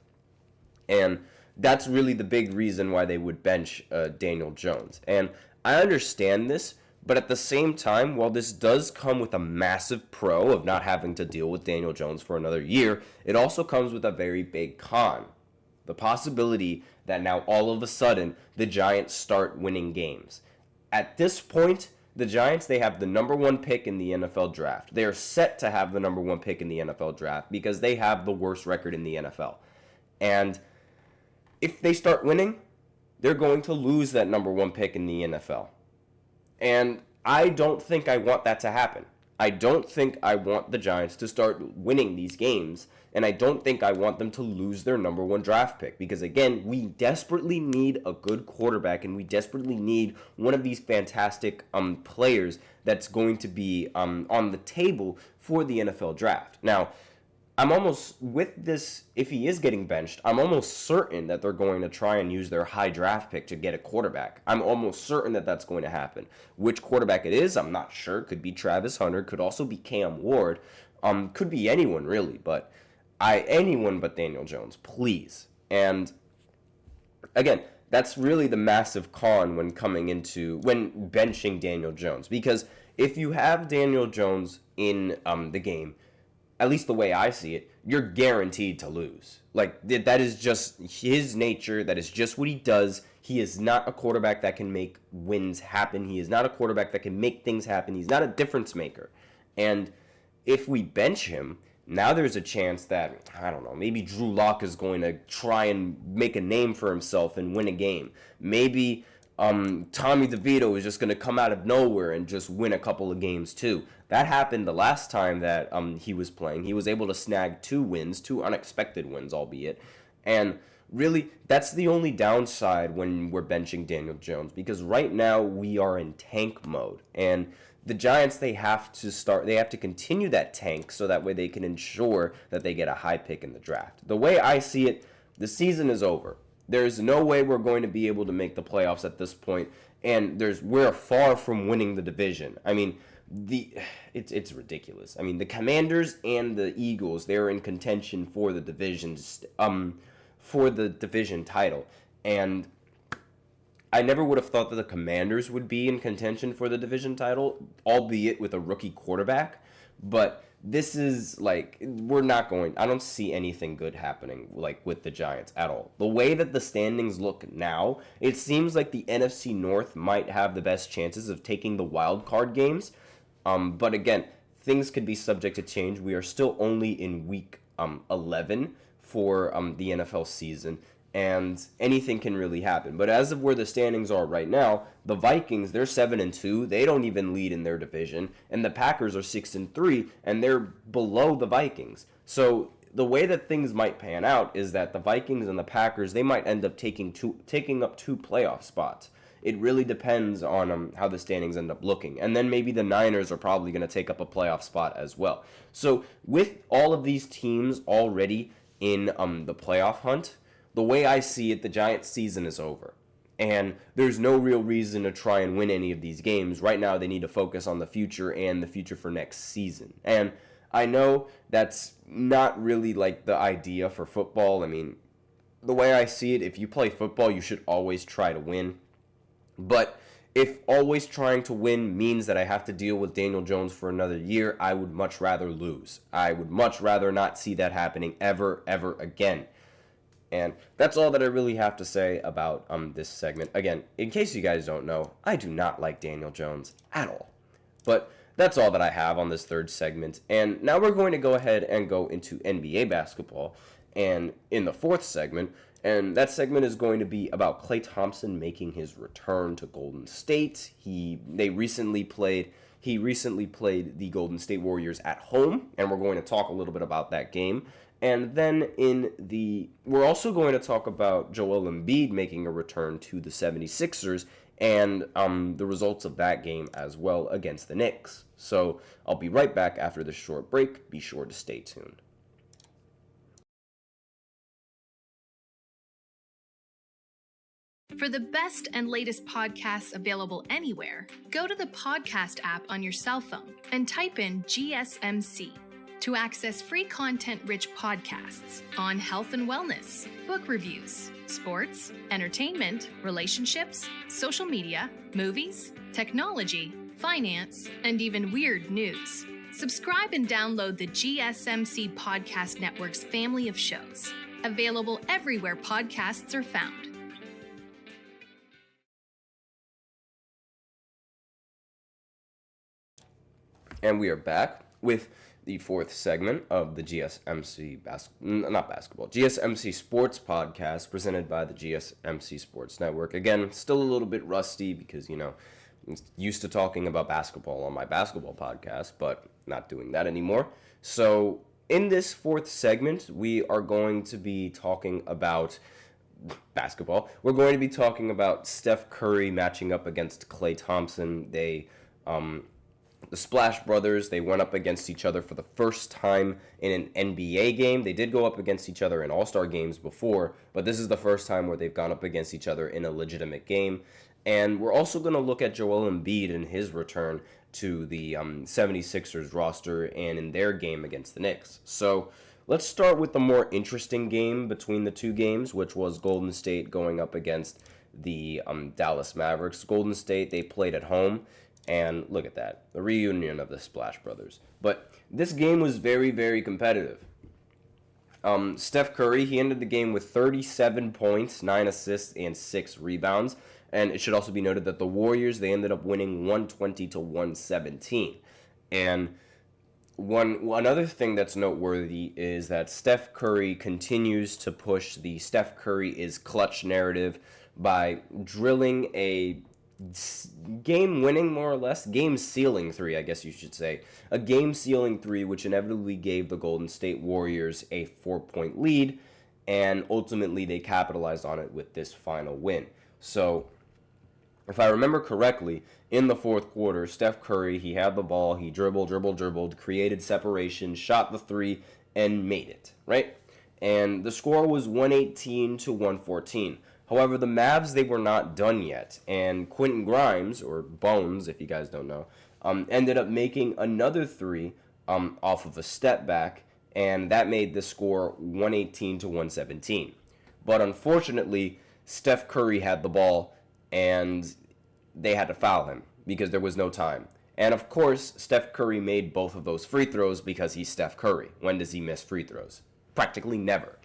And that's really the big reason why they would bench Daniel Jones. And I understand this, but at the same time, while this does come with a massive pro of not having to deal with Daniel Jones for another year, it also comes with a very big con. The possibility that now all of a sudden the Giants start winning games. At this point, the Giants, they have the number 1 pick in the NFL draft. They are set to have the number 1 pick in the NFL draft because they have the worst record in the NFL. And if they start winning, they're going to lose that number 1 pick in the NFL. And I don't think I want that to happen. I don't think I want the Giants to start winning these games, and I don't think I want them to lose their number 1 draft pick because, again, we desperately need a good quarterback, and we desperately need one of these fantastic players that's going to be on the table for the NFL draft. Now, I'm almost, with this, if he is getting benched, I'm almost certain that they're going to try and use their high draft pick to get a quarterback. I'm almost certain that that's going to happen. Which quarterback it is, I'm not sure. Could be Travis Hunter, could also be Cam Ward, could be anyone really, but anyone but Daniel Jones, please. And again, that's really the massive con when benching Daniel Jones. Because if you have Daniel Jones in the game, at least the way I see it, you're guaranteed to lose. Like, that is just his nature. That is just what he does. He is not a quarterback that can make wins happen. He is not a quarterback that can make things happen. He's not a difference maker. And if we bench him, now there's a chance that, I don't know, maybe Drew Lock is going to try and make a name for himself and win a game. Maybe Tommy DeVito is just going to come out of nowhere and just win a couple of games too. That happened the last time that he was playing. He was able to snag 2 wins, 2 unexpected wins, albeit. And really, that's the only downside when we're benching Daniel Jones, because right now we are in tank mode. And the Giants, they have to continue that tank so that way they can ensure that they get a high pick in the draft. The way I see it, the season is over. There's no way we're going to be able to make the playoffs at this point, and we're far from winning the division. I mean, it's ridiculous. I mean, the Commanders and the Eagles, they're in contention for the division title, and I never would have thought that the Commanders would be in contention for the division title, albeit with a rookie quarterback. But this is I don't see anything good happening with the Giants at all. The way that the standings look now, it seems like the NFC North might have the best chances of taking the wild card games. But again, things could be subject to change. We are still only in week 11 for the NFL season, and anything can really happen. But as of where the standings are right now, the Vikings, they're 7-2. They don't even lead in their division, and the Packers are 6-3, and they're below the Vikings. So the way that things might pan out is that the Vikings and the Packers, they might end up taking up 2 playoff spots. It really depends on how the standings end up looking. And then maybe the Niners are probably going to take up a playoff spot as well. So with all of these teams already in the playoff hunt, the way I see it, the Giants' season is over. And there's no real reason to try and win any of these games. Right now, they need to focus on the future and the future for next season. And I know that's not really the idea for football. I mean, the way I see it, if you play football, you should always try to win. But if always trying to win means that I have to deal with Daniel Jones for another year, I would much rather lose. I would much rather not see that happening ever again. And that's all that I really have to say about this segment. Again, in case you guys don't know, I do not like Daniel Jones at all. But that's all that I have on this 3rd segment. And now we're going to go ahead and go into NBA basketball. And in the 4th segment, and that segment is going to be about Klay Thompson making his return to Golden State. He recently played the Golden State Warriors at home, and we're going to talk a little bit about that game. And then we're also going to talk about Joel Embiid making a return to the 76ers and the results of that game as well against the Knicks. So I'll be right back after this short break. Be sure to stay tuned.
For the best and latest podcasts available anywhere, go to the podcast app on your cell phone and type in GSMC to access free content-rich podcasts on health and wellness, book reviews, sports, entertainment, relationships, social media, movies, technology, finance, and even weird news. Subscribe and download the GSMC Podcast Network's family of shows, available everywhere podcasts are found.
And we are back with the 4th segment of the GSMC Sports Podcast, presented by the GSMC Sports Network. Again, still a little bit rusty because, I'm used to talking about basketball on my basketball podcast, but not doing that anymore. So in this 4th segment, we are going to be talking about basketball. We're going to be talking about Steph Curry matching up against Klay Thompson. The Splash Brothers, they went up against each other for the first time in an NBA game. They did go up against each other in All-Star games before, but this is the first time where they've gone up against each other in a legitimate game. And we're also going to look at Joel Embiid and his return to the 76ers roster and in their game against the Knicks. So let's start with the more interesting game between the two games, which was Golden State going up against the Dallas Mavericks. Golden State, they played at home, and look at that, a reunion of the Splash Brothers. But this game was very, very competitive. Steph Curry, he ended the game with 37 points, 9 assists, and 6 rebounds. And it should also be noted that the Warriors, they ended up winning 120 to 117. And another thing that's noteworthy is that Steph Curry continues to push the Steph Curry is clutch narrative by drilling a game-winning, more or less, game-sealing three, I guess you should say. A game-sealing three, which inevitably gave the Golden State Warriors a 4-point lead, and ultimately they capitalized on it with this final win. So, if I remember correctly, in the fourth quarter, Steph Curry, he had the ball, he dribbled, created separation, shot the three, and made it, right? And the score was 118 to 114. However, the Mavs, they were not done yet, and Quentin Grimes, or Bones, if you guys don't know, ended up making another three off of a step back, and that made the score 118 to 117. But unfortunately, Steph Curry had the ball, and they had to foul him because there was no time. And of course, Steph Curry made both of those free throws because he's Steph Curry. When does he miss free throws? Practically never.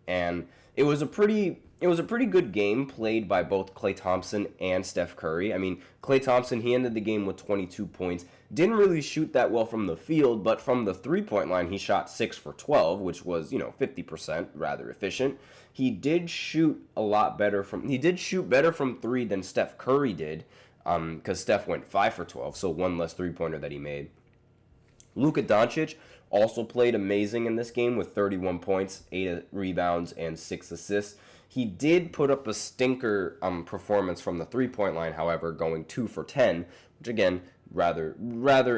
And it was a pretty good game played by both Klay Thompson and Steph Curry. I mean, Klay Thompson, he ended the game with 22 points. Didn't really shoot that well from the field, but from the three-point line, he shot 6 for 12, which was, 50%, rather efficient. He did shoot better from three than Steph Curry did, because Steph went 5 for 12, so one less three-pointer that he made. Luka Doncic also played amazing in this game with 31 points, 8 rebounds, and 6 assists. He did put up a stinker performance from the three-point line, however, going 2 for 10, which again, rather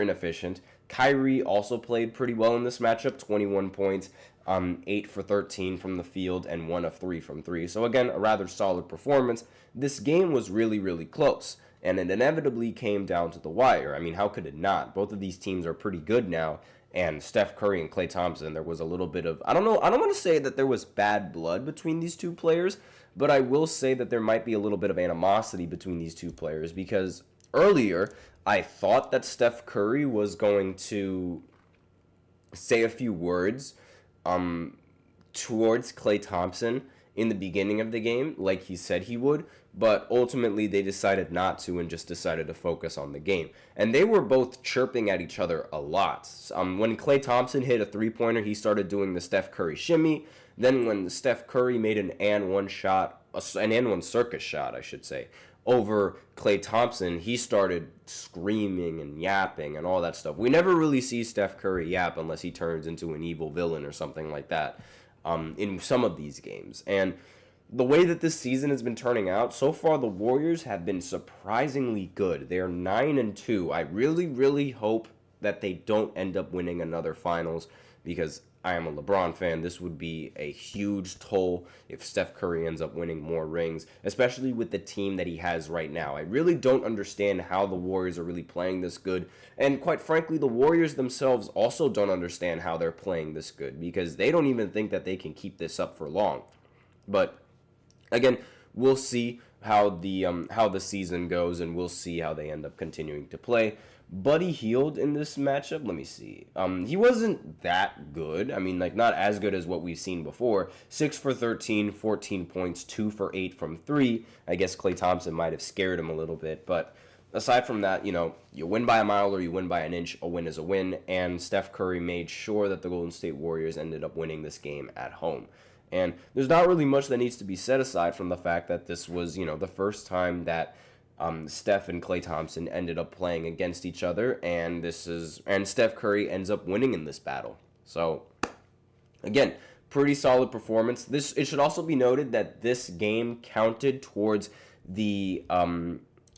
inefficient. Kyrie also played pretty well in this matchup, 21 points, 8 for 13 from the field, and 1 of 3 from 3. So again, a rather solid performance. This game was really, really close, and it inevitably came down to the wire. I mean, how could it not? Both of these teams are pretty good now, and Steph Curry and Klay Thompson, there was a little bit of, I don't want to say that there was bad blood between these two players, but I will say that there might be a little bit of animosity between these two players, because earlier, I thought that Steph Curry was going to say a few words towards Klay Thompson in the beginning of the game, like he said he would, but ultimately they decided not to and just decided to focus on the game. And they were both chirping at each other a lot. When Klay Thompson hit a three-pointer, he started doing the Steph Curry shimmy. Then when Steph Curry made an and one circus shot, I should say, over Klay Thompson, he started screaming and yapping and all that stuff. We never really see Steph Curry yap unless he turns into an evil villain or something like that in some of these games. And the way that this season has been turning out, so far the Warriors have been surprisingly good. They're 9-2. I really, really hope that they don't end up winning another finals, because I am a LeBron fan. This would be a huge toll if Steph Curry ends up winning more rings, especially with the team that he has right now. I really don't understand how the Warriors are really playing this good, and quite frankly, the Warriors themselves also don't understand how they're playing this good, because they don't even think that they can keep this up for long. But again, we'll see how the season goes, and we'll see how they end up continuing to play. Buddy Hield in this matchup, let me see. He wasn't that good. I mean, not as good as what we've seen before. 6 for 13, 14 points, 2 for 8 from 3. I guess Klay Thompson might have scared him a little bit, but aside from that, you win by a mile or you win by an inch. A win is a win, and Steph Curry made sure that the Golden State Warriors ended up winning this game at home. And there's not really much that needs to be said aside from the fact that this was, the first time that Steph and Klay Thompson ended up playing against each other, and Steph Curry ends up winning in this battle. So, again, pretty solid performance. It should also be noted that this game counted towards the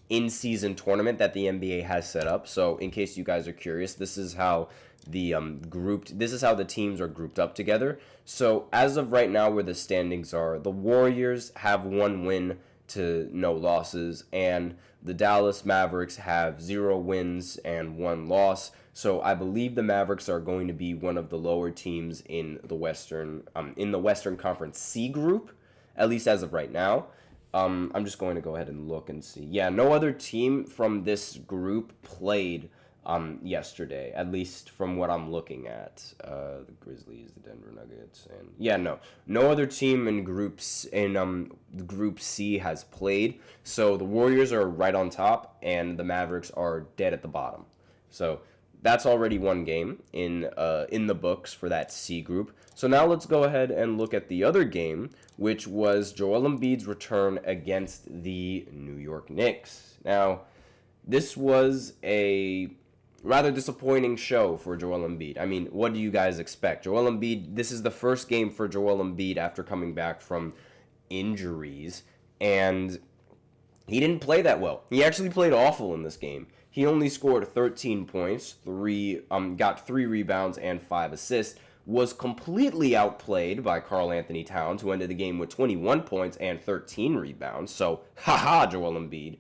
in-season tournament that the NBA has set up. So, in case you guys are curious, this is how the teams are grouped up together. So, as of right now, where the standings are, the Warriors have 1 win to no losses, and the Dallas Mavericks have 0 wins and 1 loss. So I believe the Mavericks are going to be one of the lower teams in the Western Conference C group, at least as of right now. I'm just going to go ahead and look and see. Yeah, no other team from this group played yesterday, at least from what I'm looking at. The Grizzlies, the Denver Nuggets, and yeah, no other team in Group C has played. So the Warriors are right on top, and the Mavericks are dead at the bottom. So that's already one game in the books for that C group. So now let's go ahead and look at the other game, which was Joel Embiid's return against the New York Knicks. Now, this was a rather disappointing show for Joel Embiid. I mean, what do you guys expect? Joel Embiid, this is the first game for Joel Embiid after coming back from injuries, and he didn't play that well. He actually played awful in this game. He only scored 13 points, got 3 rebounds and 5 assists, was completely outplayed by Karl Anthony Towns, who ended the game with 21 points and 13 rebounds. So, haha, Joel Embiid.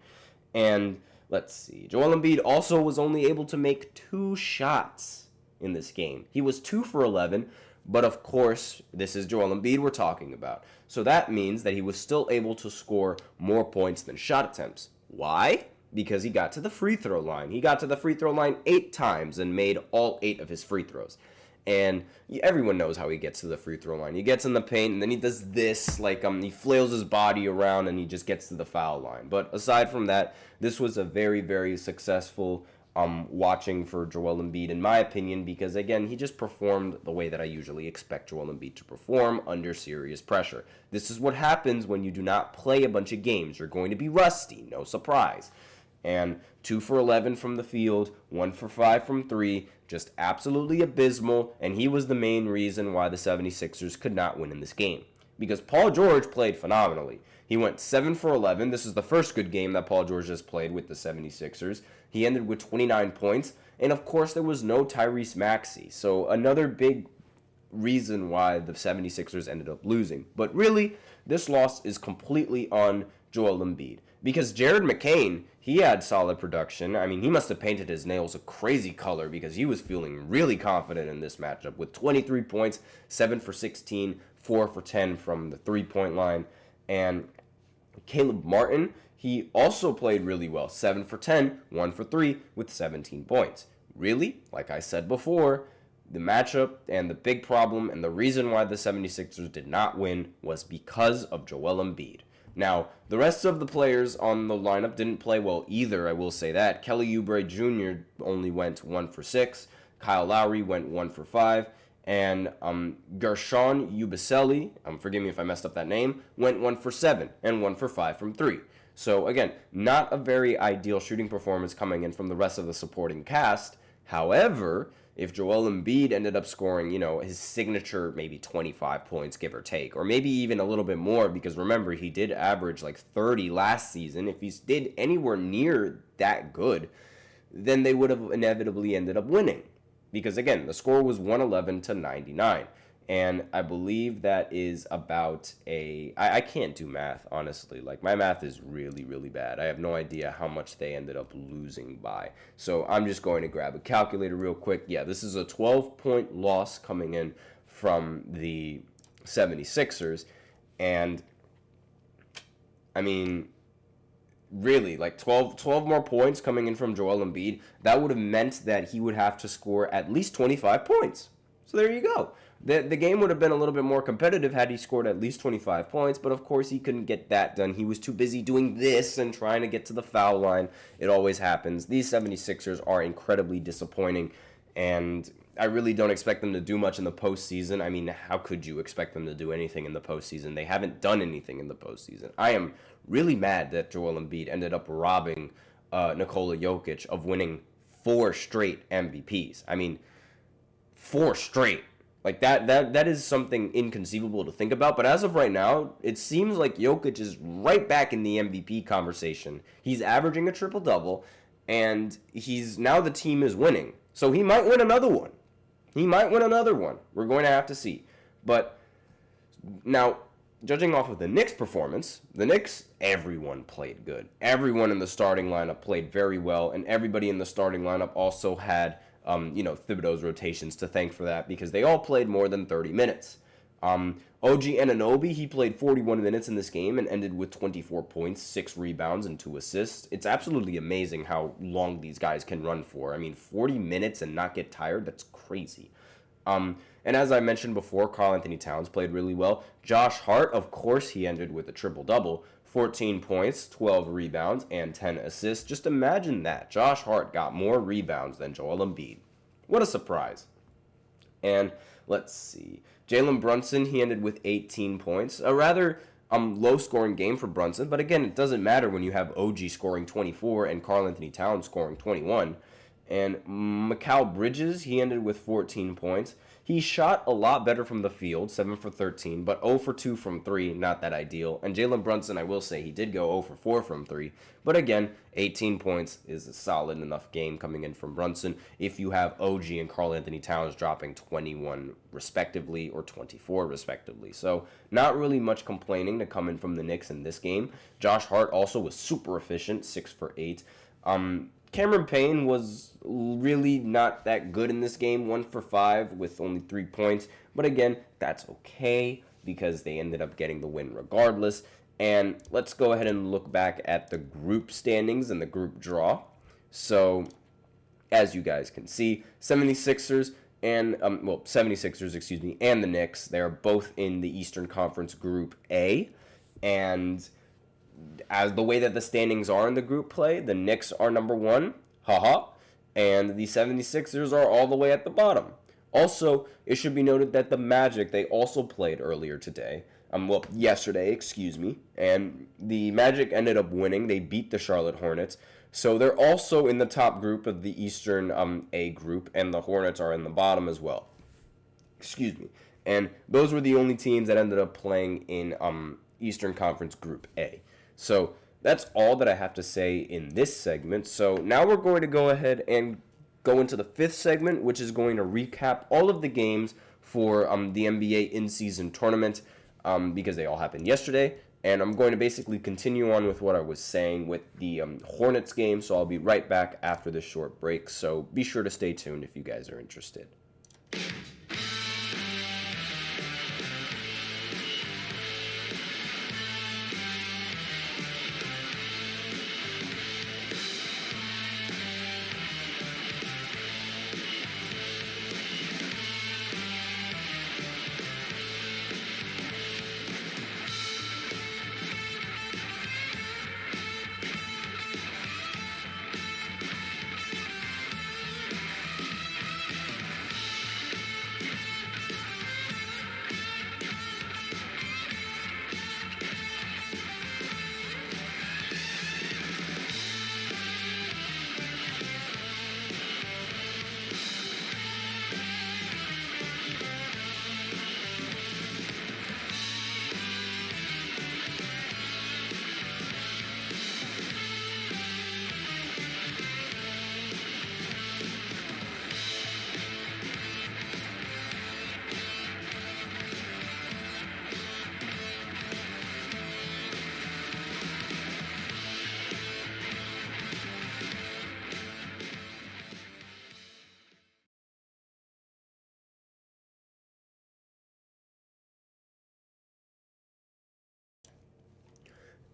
And let's see. Joel Embiid also was only able to make 2 shots in this game. He was 2 for 11, but of course, this is Joel Embiid we're talking about. So that means that he was still able to score more points than shot attempts. Why? Because he got to the free throw line. He got to the free throw line 8 times and made all 8 of his free throws. And everyone knows how he gets to the free throw line. He gets in the paint, and then he does this, like, he flails his body around, and he just gets to the foul line. But aside from that, this was a very, very successful watching for Joel Embiid, in my opinion, because, again, he just performed the way that I usually expect Joel Embiid to perform under serious pressure. This is what happens when you do not play a bunch of games. You're going to be rusty, no surprise. And 2 for 11 from the field, 1 for 5 from 3, just absolutely abysmal, and he was the main reason why the 76ers could not win in this game. Because Paul George played phenomenally. He went 7 for 11. This is the first good game that Paul George has played with the 76ers. He ended with 29 points, and of course there was no Tyrese Maxey. So another big reason why the 76ers ended up losing. But really, this loss is completely on Joel Embiid. Because Jared McCain, he had solid production. I mean, he must have painted his nails a crazy color because he was feeling really confident in this matchup with 23 points, 7 for 16, 4 for 10 from the three-point line. And Caleb Martin, he also played really well, 7 for 10, 1 for 3 with 17 points. Really, like I said before, the matchup and the big problem and the reason why the 76ers did not win was because of Joel Embiid. Now, the rest of the players on the lineup didn't play well either, I will say that. Kelly Oubre Jr. only went 1 for 6. Kyle Lowry went 1 for 5. And Gershon Yabusele, forgive me if I messed up that name, went 1 for 7 and 1 for 5 from 3. So, again, not a very ideal shooting performance coming in from the rest of the supporting cast. However, if Joel Embiid ended up scoring, his signature maybe 25 points, give or take, or maybe even a little bit more, because remember, he did average like 30 last season. If he did anywhere near that good, then they would have inevitably ended up winning. Because, again, the score was 111 to 99. And I believe that is about I can't do math, honestly. Like, my math is really, really bad. I have no idea how much they ended up losing by. So I'm just going to grab a calculator real quick. Yeah, this is a 12-point loss coming in from the 76ers. And, I mean, really, like 12 more points coming in from Joel Embiid, that would have meant that he would have to score at least 25 points. So there you go. The game would have been a little bit more competitive had he scored at least 25 points, but of course he couldn't get that done. He was too busy doing this and trying to get to the foul line. It always happens. These 76ers are incredibly disappointing, and I really don't expect them to do much in the postseason. I mean, how could you expect them to do anything in the postseason? They haven't done anything in the postseason. I am really mad that Joel Embiid ended up robbing Nikola Jokic of winning 4 straight MVPs. I mean, 4 straight. Like, that is something inconceivable to think about. But as of right now, it seems like Jokic is right back in the MVP conversation. He's averaging a triple-double, and now the team is winning. So he might win another one. We're going to have to see. But now, judging off of the Knicks' performance, everyone played good. Everyone in the starting lineup played very well, and everybody in the starting lineup also had Thibodeau's rotations to thank for that, because they all played more than 30 minutes. OG Anunoby, he played 41 minutes in this game and ended with 24 points, 6 rebounds, and 2 assists. It's absolutely amazing how long these guys can run for. I mean, 40 minutes and not get tired, that's crazy. And as I mentioned before, Karl Anthony Towns played really well. Josh Hart, of course, he ended with a triple-double. 14 points, 12 rebounds, and 10 assists. Just imagine that. Josh Hart got more rebounds than Joel Embiid. What a surprise. And let's see. Jalen Brunson, he ended with 18 points. A rather low-scoring game for Brunson, but again, it doesn't matter when you have OG scoring 24 and Karl Anthony Towns scoring 21. And Mikal Bridges, he ended with 14 points. He shot a lot better from the field, 7 for 13, but 0 for 2 from 3, not that ideal. And Jalen Brunson, I will say, he did go 0 for 4 from 3. But again, 18 points is a solid enough game coming in from Brunson if you have OG and Karl Anthony Towns dropping 21 respectively or 24 respectively. So not really much complaining to come in from the Knicks in this game. Josh Hart also was super efficient, 6 for 8. Cameron Payne was really not that good in this game, 1 for 5 with only 3 points. But again, that's okay because they ended up getting the win regardless. And let's go ahead and look back at the group standings and the group draw. So, as you guys can see, 76ers and, and the Knicks, they're both in the Eastern Conference Group A. And as the way that the standings are in the group play, the Knicks are number 1, and the 76ers are all the way at the bottom. Also, it should be noted that the Magic, they also played earlier today. Yesterday, and the Magic ended up winning. They beat the Charlotte Hornets. So they're also in the top group of the Eastern A group, and the Hornets are in the bottom as well. And those were the only teams that ended up playing in Eastern Conference Group A. So that's all that I have to say in this segment. So now we're going to go ahead and go into the 5th segment, which is going to recap all of the games for the NBA in-season tournament because they all happened yesterday. And I'm going to basically continue on with what I was saying with the Hornets game. So I'll be right back after this short break. So be sure to stay tuned if you guys are interested.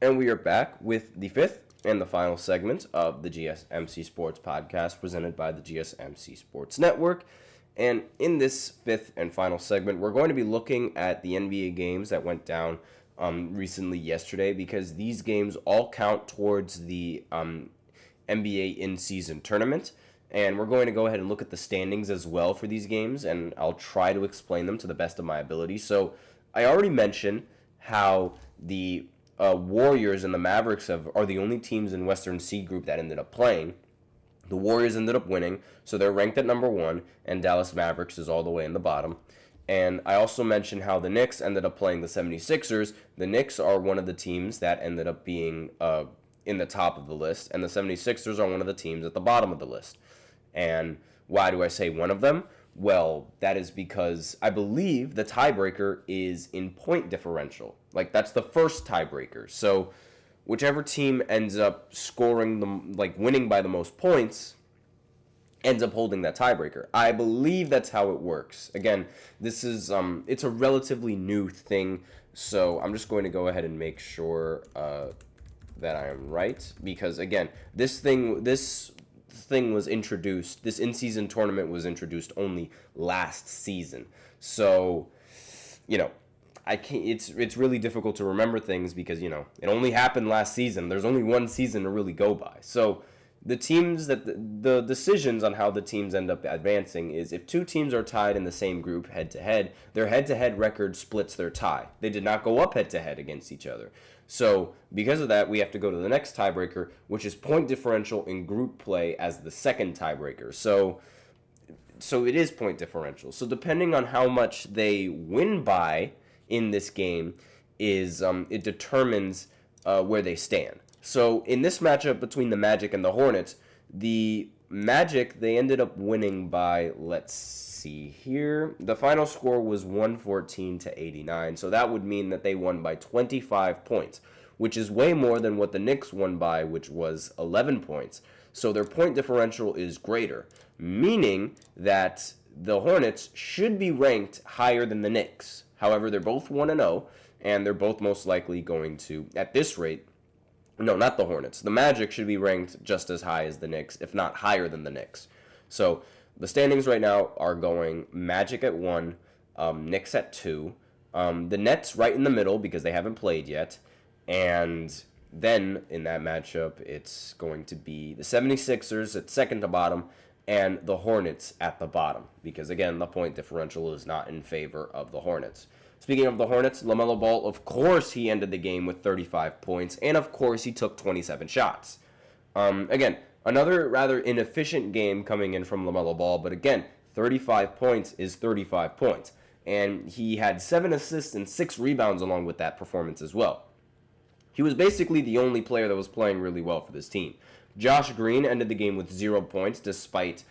And we are back with the 5th and the final segment of the GSMC Sports Podcast presented by the GSMC Sports Network. And in this 5th and final segment, we're going to be looking at the NBA games that went down recently yesterday because these games all count towards the NBA in-season tournament. And we're going to go ahead and look at the standings as well for these games, and I'll try to explain them to the best of my ability. So I already mentioned how the Warriors and the Mavericks are the only teams in Western C Group that ended up playing. The Warriors ended up winning, so they're ranked at number 1, and Dallas Mavericks is all the way in the bottom. And I also mentioned how the Knicks ended up playing the 76ers. The Knicks are one of the teams that ended up being in the top of the list, and the 76ers are one of the teams at the bottom of the list. And why do I say one of them? Well, that is because I believe the tiebreaker is in point differential. Like, that's the first tiebreaker. So, whichever team ends up scoring winning by the most points ends up holding that tiebreaker. I believe that's how it works. Again, this is it's a relatively new thing, so I'm just going to go ahead and make sure that I am right, because again, this thing was introduced, this in-season tournament was introduced only last season. So, you know, it's really difficult to remember things because, you know, it only happened last season. There's only one season to really go by. So the teams the decisions on how the teams end up advancing is if two teams are tied in the same group head-to-head, their head-to-head record splits their tie. They did not go up head-to-head against each other. So because of that, we have to go to the next tiebreaker, which is point differential in group play as the second tiebreaker. So it is point differential. So depending on how much they win by in this game is it determines where they stand. So in this matchup between the Magic and the Hornets, the Magic, they ended up winning by, let's see here, the final score was 114-89. So that would mean that they won by 25 points, which is way more than what the Knicks won by, which was 11 points. So their point differential is greater, meaning that the Hornets should be ranked higher than the Knicks. However, they're both 1-0, and they're both most likely going to, at this rate, no, not the Hornets. The Magic should be ranked just as high as the Knicks, if not higher than the Knicks. So the standings right now are going Magic at 1, Knicks at 2, the Nets right in the middle because they haven't played yet, and then in that matchup it's going to be the 76ers at second to bottom and the Hornets at the bottom because, again, the point differential is not in favor of the Hornets. Speaking of the Hornets, LaMelo Ball, of course, he ended the game with 35 points, and of course, he took 27 shots. Again, another rather inefficient game coming in from LaMelo Ball, but again, 35 points is 35 points. And he had 7 assists and 6 rebounds along with that performance as well. He was basically the only player that was playing really well for this team. Josh Green ended the game with 0 points despite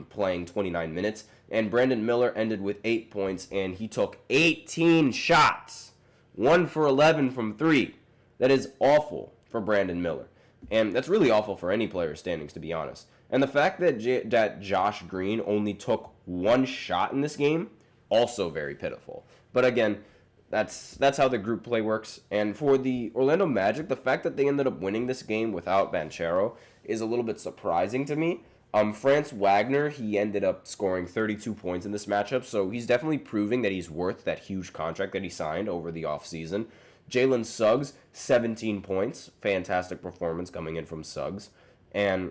playing 29 minutes. And Brandon Miller ended with 8 points, and he took 18 shots. 1 for 11 from 3. That is awful for Brandon Miller. And that's really awful for any player's standings, to be honest. And the fact that Josh Green only took 1 shot in this game, also very pitiful. But again, that's how the group play works. And for the Orlando Magic, the fact that they ended up winning this game without Banchero is a little bit surprising to me. Franz Wagner, he ended up scoring 32 points in this matchup, so he's definitely proving that he's worth that huge contract that he signed over the offseason. Jalen Suggs, 17 points. Fantastic performance coming in from Suggs. And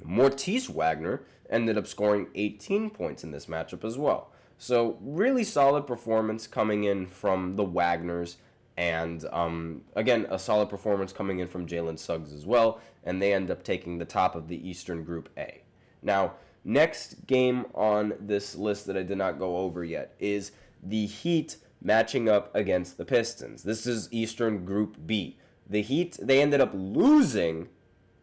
Mortice Wagner ended up scoring 18 points in this matchup as well. So really solid performance coming in from the Wagners. And, again, a solid performance coming in from Jalen Suggs as well. And they end up taking the top of the Eastern Group A. Now, next game on this list that I did not go over yet is the Heat matching up against the Pistons. This is Eastern Group B. The Heat, they ended up losing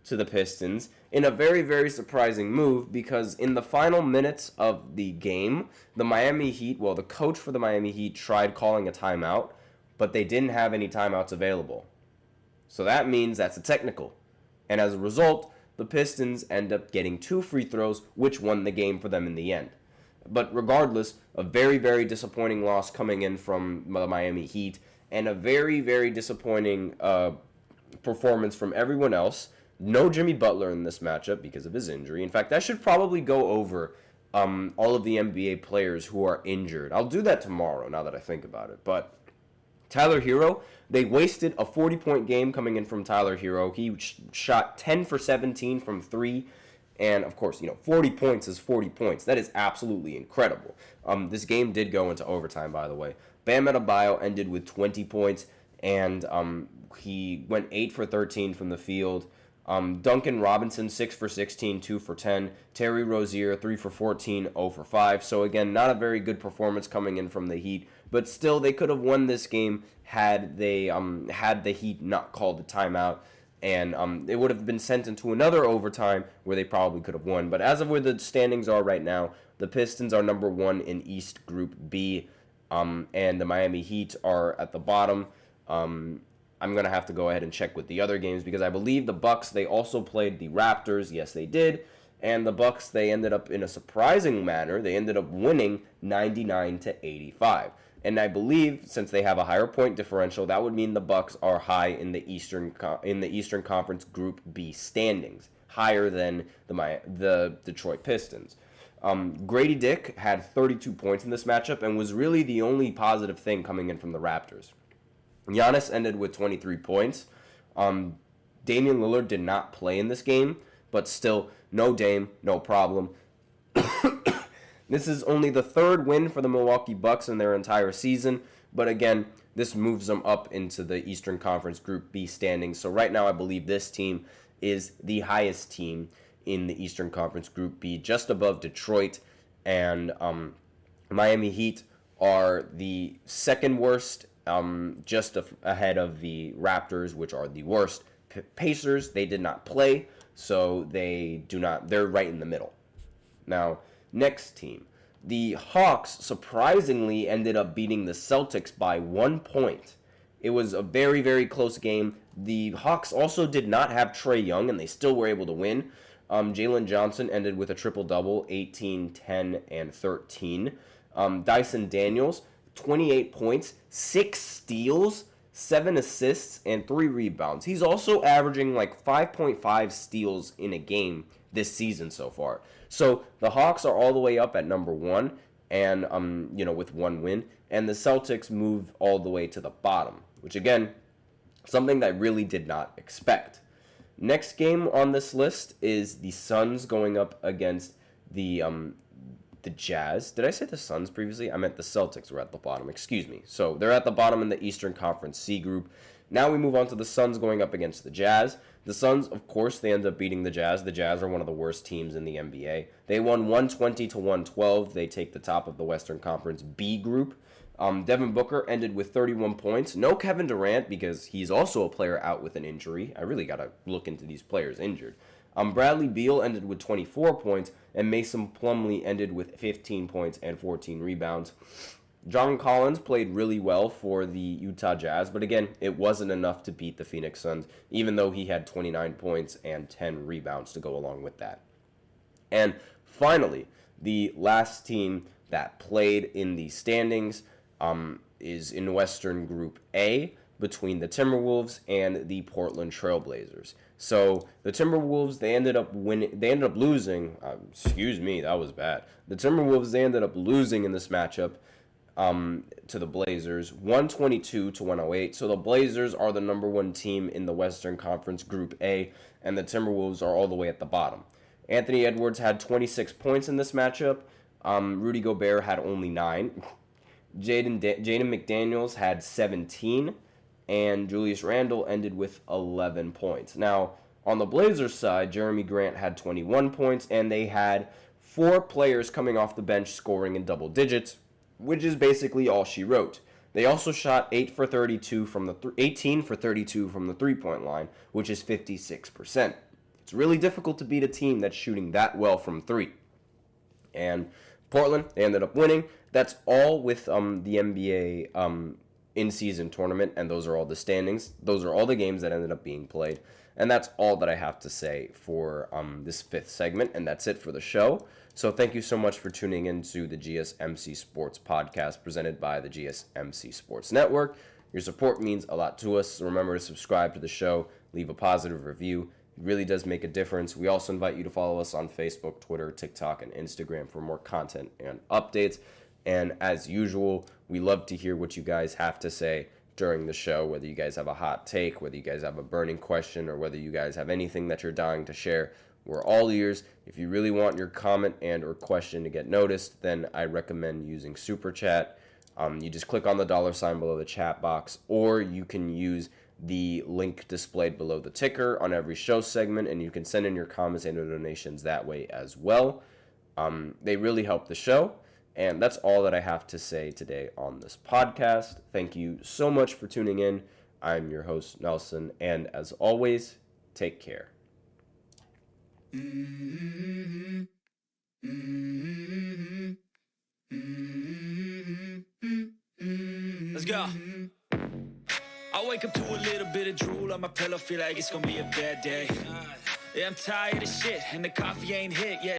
to the Pistons in a very, very surprising move because in the final minutes of the game, the Miami Heat, the coach for the Miami Heat tried calling a timeout, but they didn't have any timeouts available. So that means that's a technical. And as a result, the Pistons end up getting 2 free throws, which won the game for them in the end. But regardless, a very, very disappointing loss coming in from the Miami Heat, and a very, very disappointing performance from everyone else. No Jimmy Butler in this matchup because of his injury. In fact, I should probably go over all of the NBA players who are injured. I'll do that tomorrow, now that I think about it. But Tyler Hero, they wasted a 40-point game coming in from Tyler Hero. He shot 10 for 17 from 3. And, of course, 40 points is 40 points. That is absolutely incredible. This game did go into overtime, by the way. Bam Adebayo ended with 20 points, and he went 8 for 13 from the field. Duncan Robinson, 6 for 16, 2 for 10. Terry Rozier, 3 for 14, 0 for 5. So, again, not a very good performance coming in from the Heat. But still, they could have won this game had they had the Heat not called the timeout. And it would have been sent into another overtime where they probably could have won. But as of where the standings are right now, the Pistons are number 1 in East Group B. And the Miami Heat are at the bottom. I'm going to have to go ahead and check with the other games because I believe the Bucks, they also played the Raptors. Yes, they did. And the Bucks, they ended up in a surprising manner. They ended up winning 99-85. And I believe, since they have a higher point differential, that would mean the Bucks are high in the Eastern Conference Group B standings, higher than the Detroit Pistons. Grady Dick had 32 points in this matchup and was really the only positive thing coming in from the Raptors. Giannis ended with 23 points. Damian Lillard did not play in this game, but still, no Dame, no problem. This is only the third win for the Milwaukee Bucks in their entire season, but again, this moves them up into the Eastern Conference Group B standings. So right now, I believe this team is the highest team in the Eastern Conference Group B, just above Detroit, and Miami Heat are the second worst, just ahead of the Raptors, which are the worst. Pacers, they did not play, so they're right in the middle. Now, next team. The Hawks surprisingly ended up beating the Celtics by 1 point. It was a very, very close game. The Hawks also did not have Trae Young, and they still were able to win. Jalen Johnson ended with a triple-double, 18, 10, and 13. Dyson Daniels, 28 points, 6 steals, 7 assists, and 3 rebounds. He's also averaging like 5.5 steals in a game this season so far. So the Hawks are all the way up at number 1, and with 1 win, and the Celtics move all the way to the bottom, which again, something that I really did not expect. Next game on this list is the Suns going up against the Jazz. Did I say the Suns previously? I meant the Celtics were at the bottom. Excuse me. So they're at the bottom in the Eastern Conference C group. Now we move on to the Suns going up against the Jazz. The Suns, of course, they end up beating the Jazz. The Jazz are one of the worst teams in the NBA. They won 120-112. They take the top of the Western Conference B group. Devin Booker ended with 31 points. No Kevin Durant because he's also a player out with an injury. I really got to look into these players injured. Bradley Beal ended with 24 points, and Mason Plumlee ended with 15 points and 14 rebounds. John Collins played really well for the Utah Jazz, but again, it wasn't enough to beat the Phoenix Suns, even though he had 29 points and 10 rebounds to go along with that. And finally, the last team that played in the standings is in Western Group A between the Timberwolves and the Portland Trailblazers. So the Timberwolves, they ended up losing. Excuse me, that was bad. The Timberwolves, they ended up losing in this matchup to the Blazers, 122-108. So the Blazers are the number 1 team in the Western Conference Group A, and the Timberwolves are all the way at the bottom. Anthony Edwards had 26 points in this matchup. Rudy Gobert had only 9. Jaden McDaniels had 17, and Julius Randle ended with 11 points. Now, on the Blazers side, Jeremy Grant had 21 points, and they had 4 players coming off the bench scoring in double digits, which is basically all she wrote. They also shot 18 for 32 from the three-point line, which is 56%. It's really difficult to beat a team that's shooting that well from 3. And Portland, they ended up winning. That's all with the NBA in-season tournament, and those are all the standings. Those are all the games that ended up being played. And that's all that I have to say for this 5th segment, and that's it for the show. So thank you so much for tuning in to the GSMC Sports Podcast presented by the GSMC Sports Network. Your support means a lot to us. So remember to subscribe to the show, leave a positive review. It really does make a difference. We also invite you to follow us on Facebook, Twitter, TikTok, and Instagram for more content and updates. And as usual, we love to hear what you guys have to say during the show, whether you guys have a hot take, whether you guys have a burning question, or whether you guys have anything that you're dying to share. We're all ears. If you really want your comment and or question to get noticed, then I recommend using Super Chat. You just click on the $sign below the chat box, or you can use the link displayed below the ticker on every show segment, and you can send in your comments and donations that way as well. They really help the show. And that's all that I have to say today on this podcast. Thank you so much for tuning in. I'm your host, Nelson, and as always, take care.
Let's go. I wake up to a little bit of drool on my pillow, feel like it's gonna be a bad day. Yeah, I'm tired of shit, and the coffee ain't hit yet.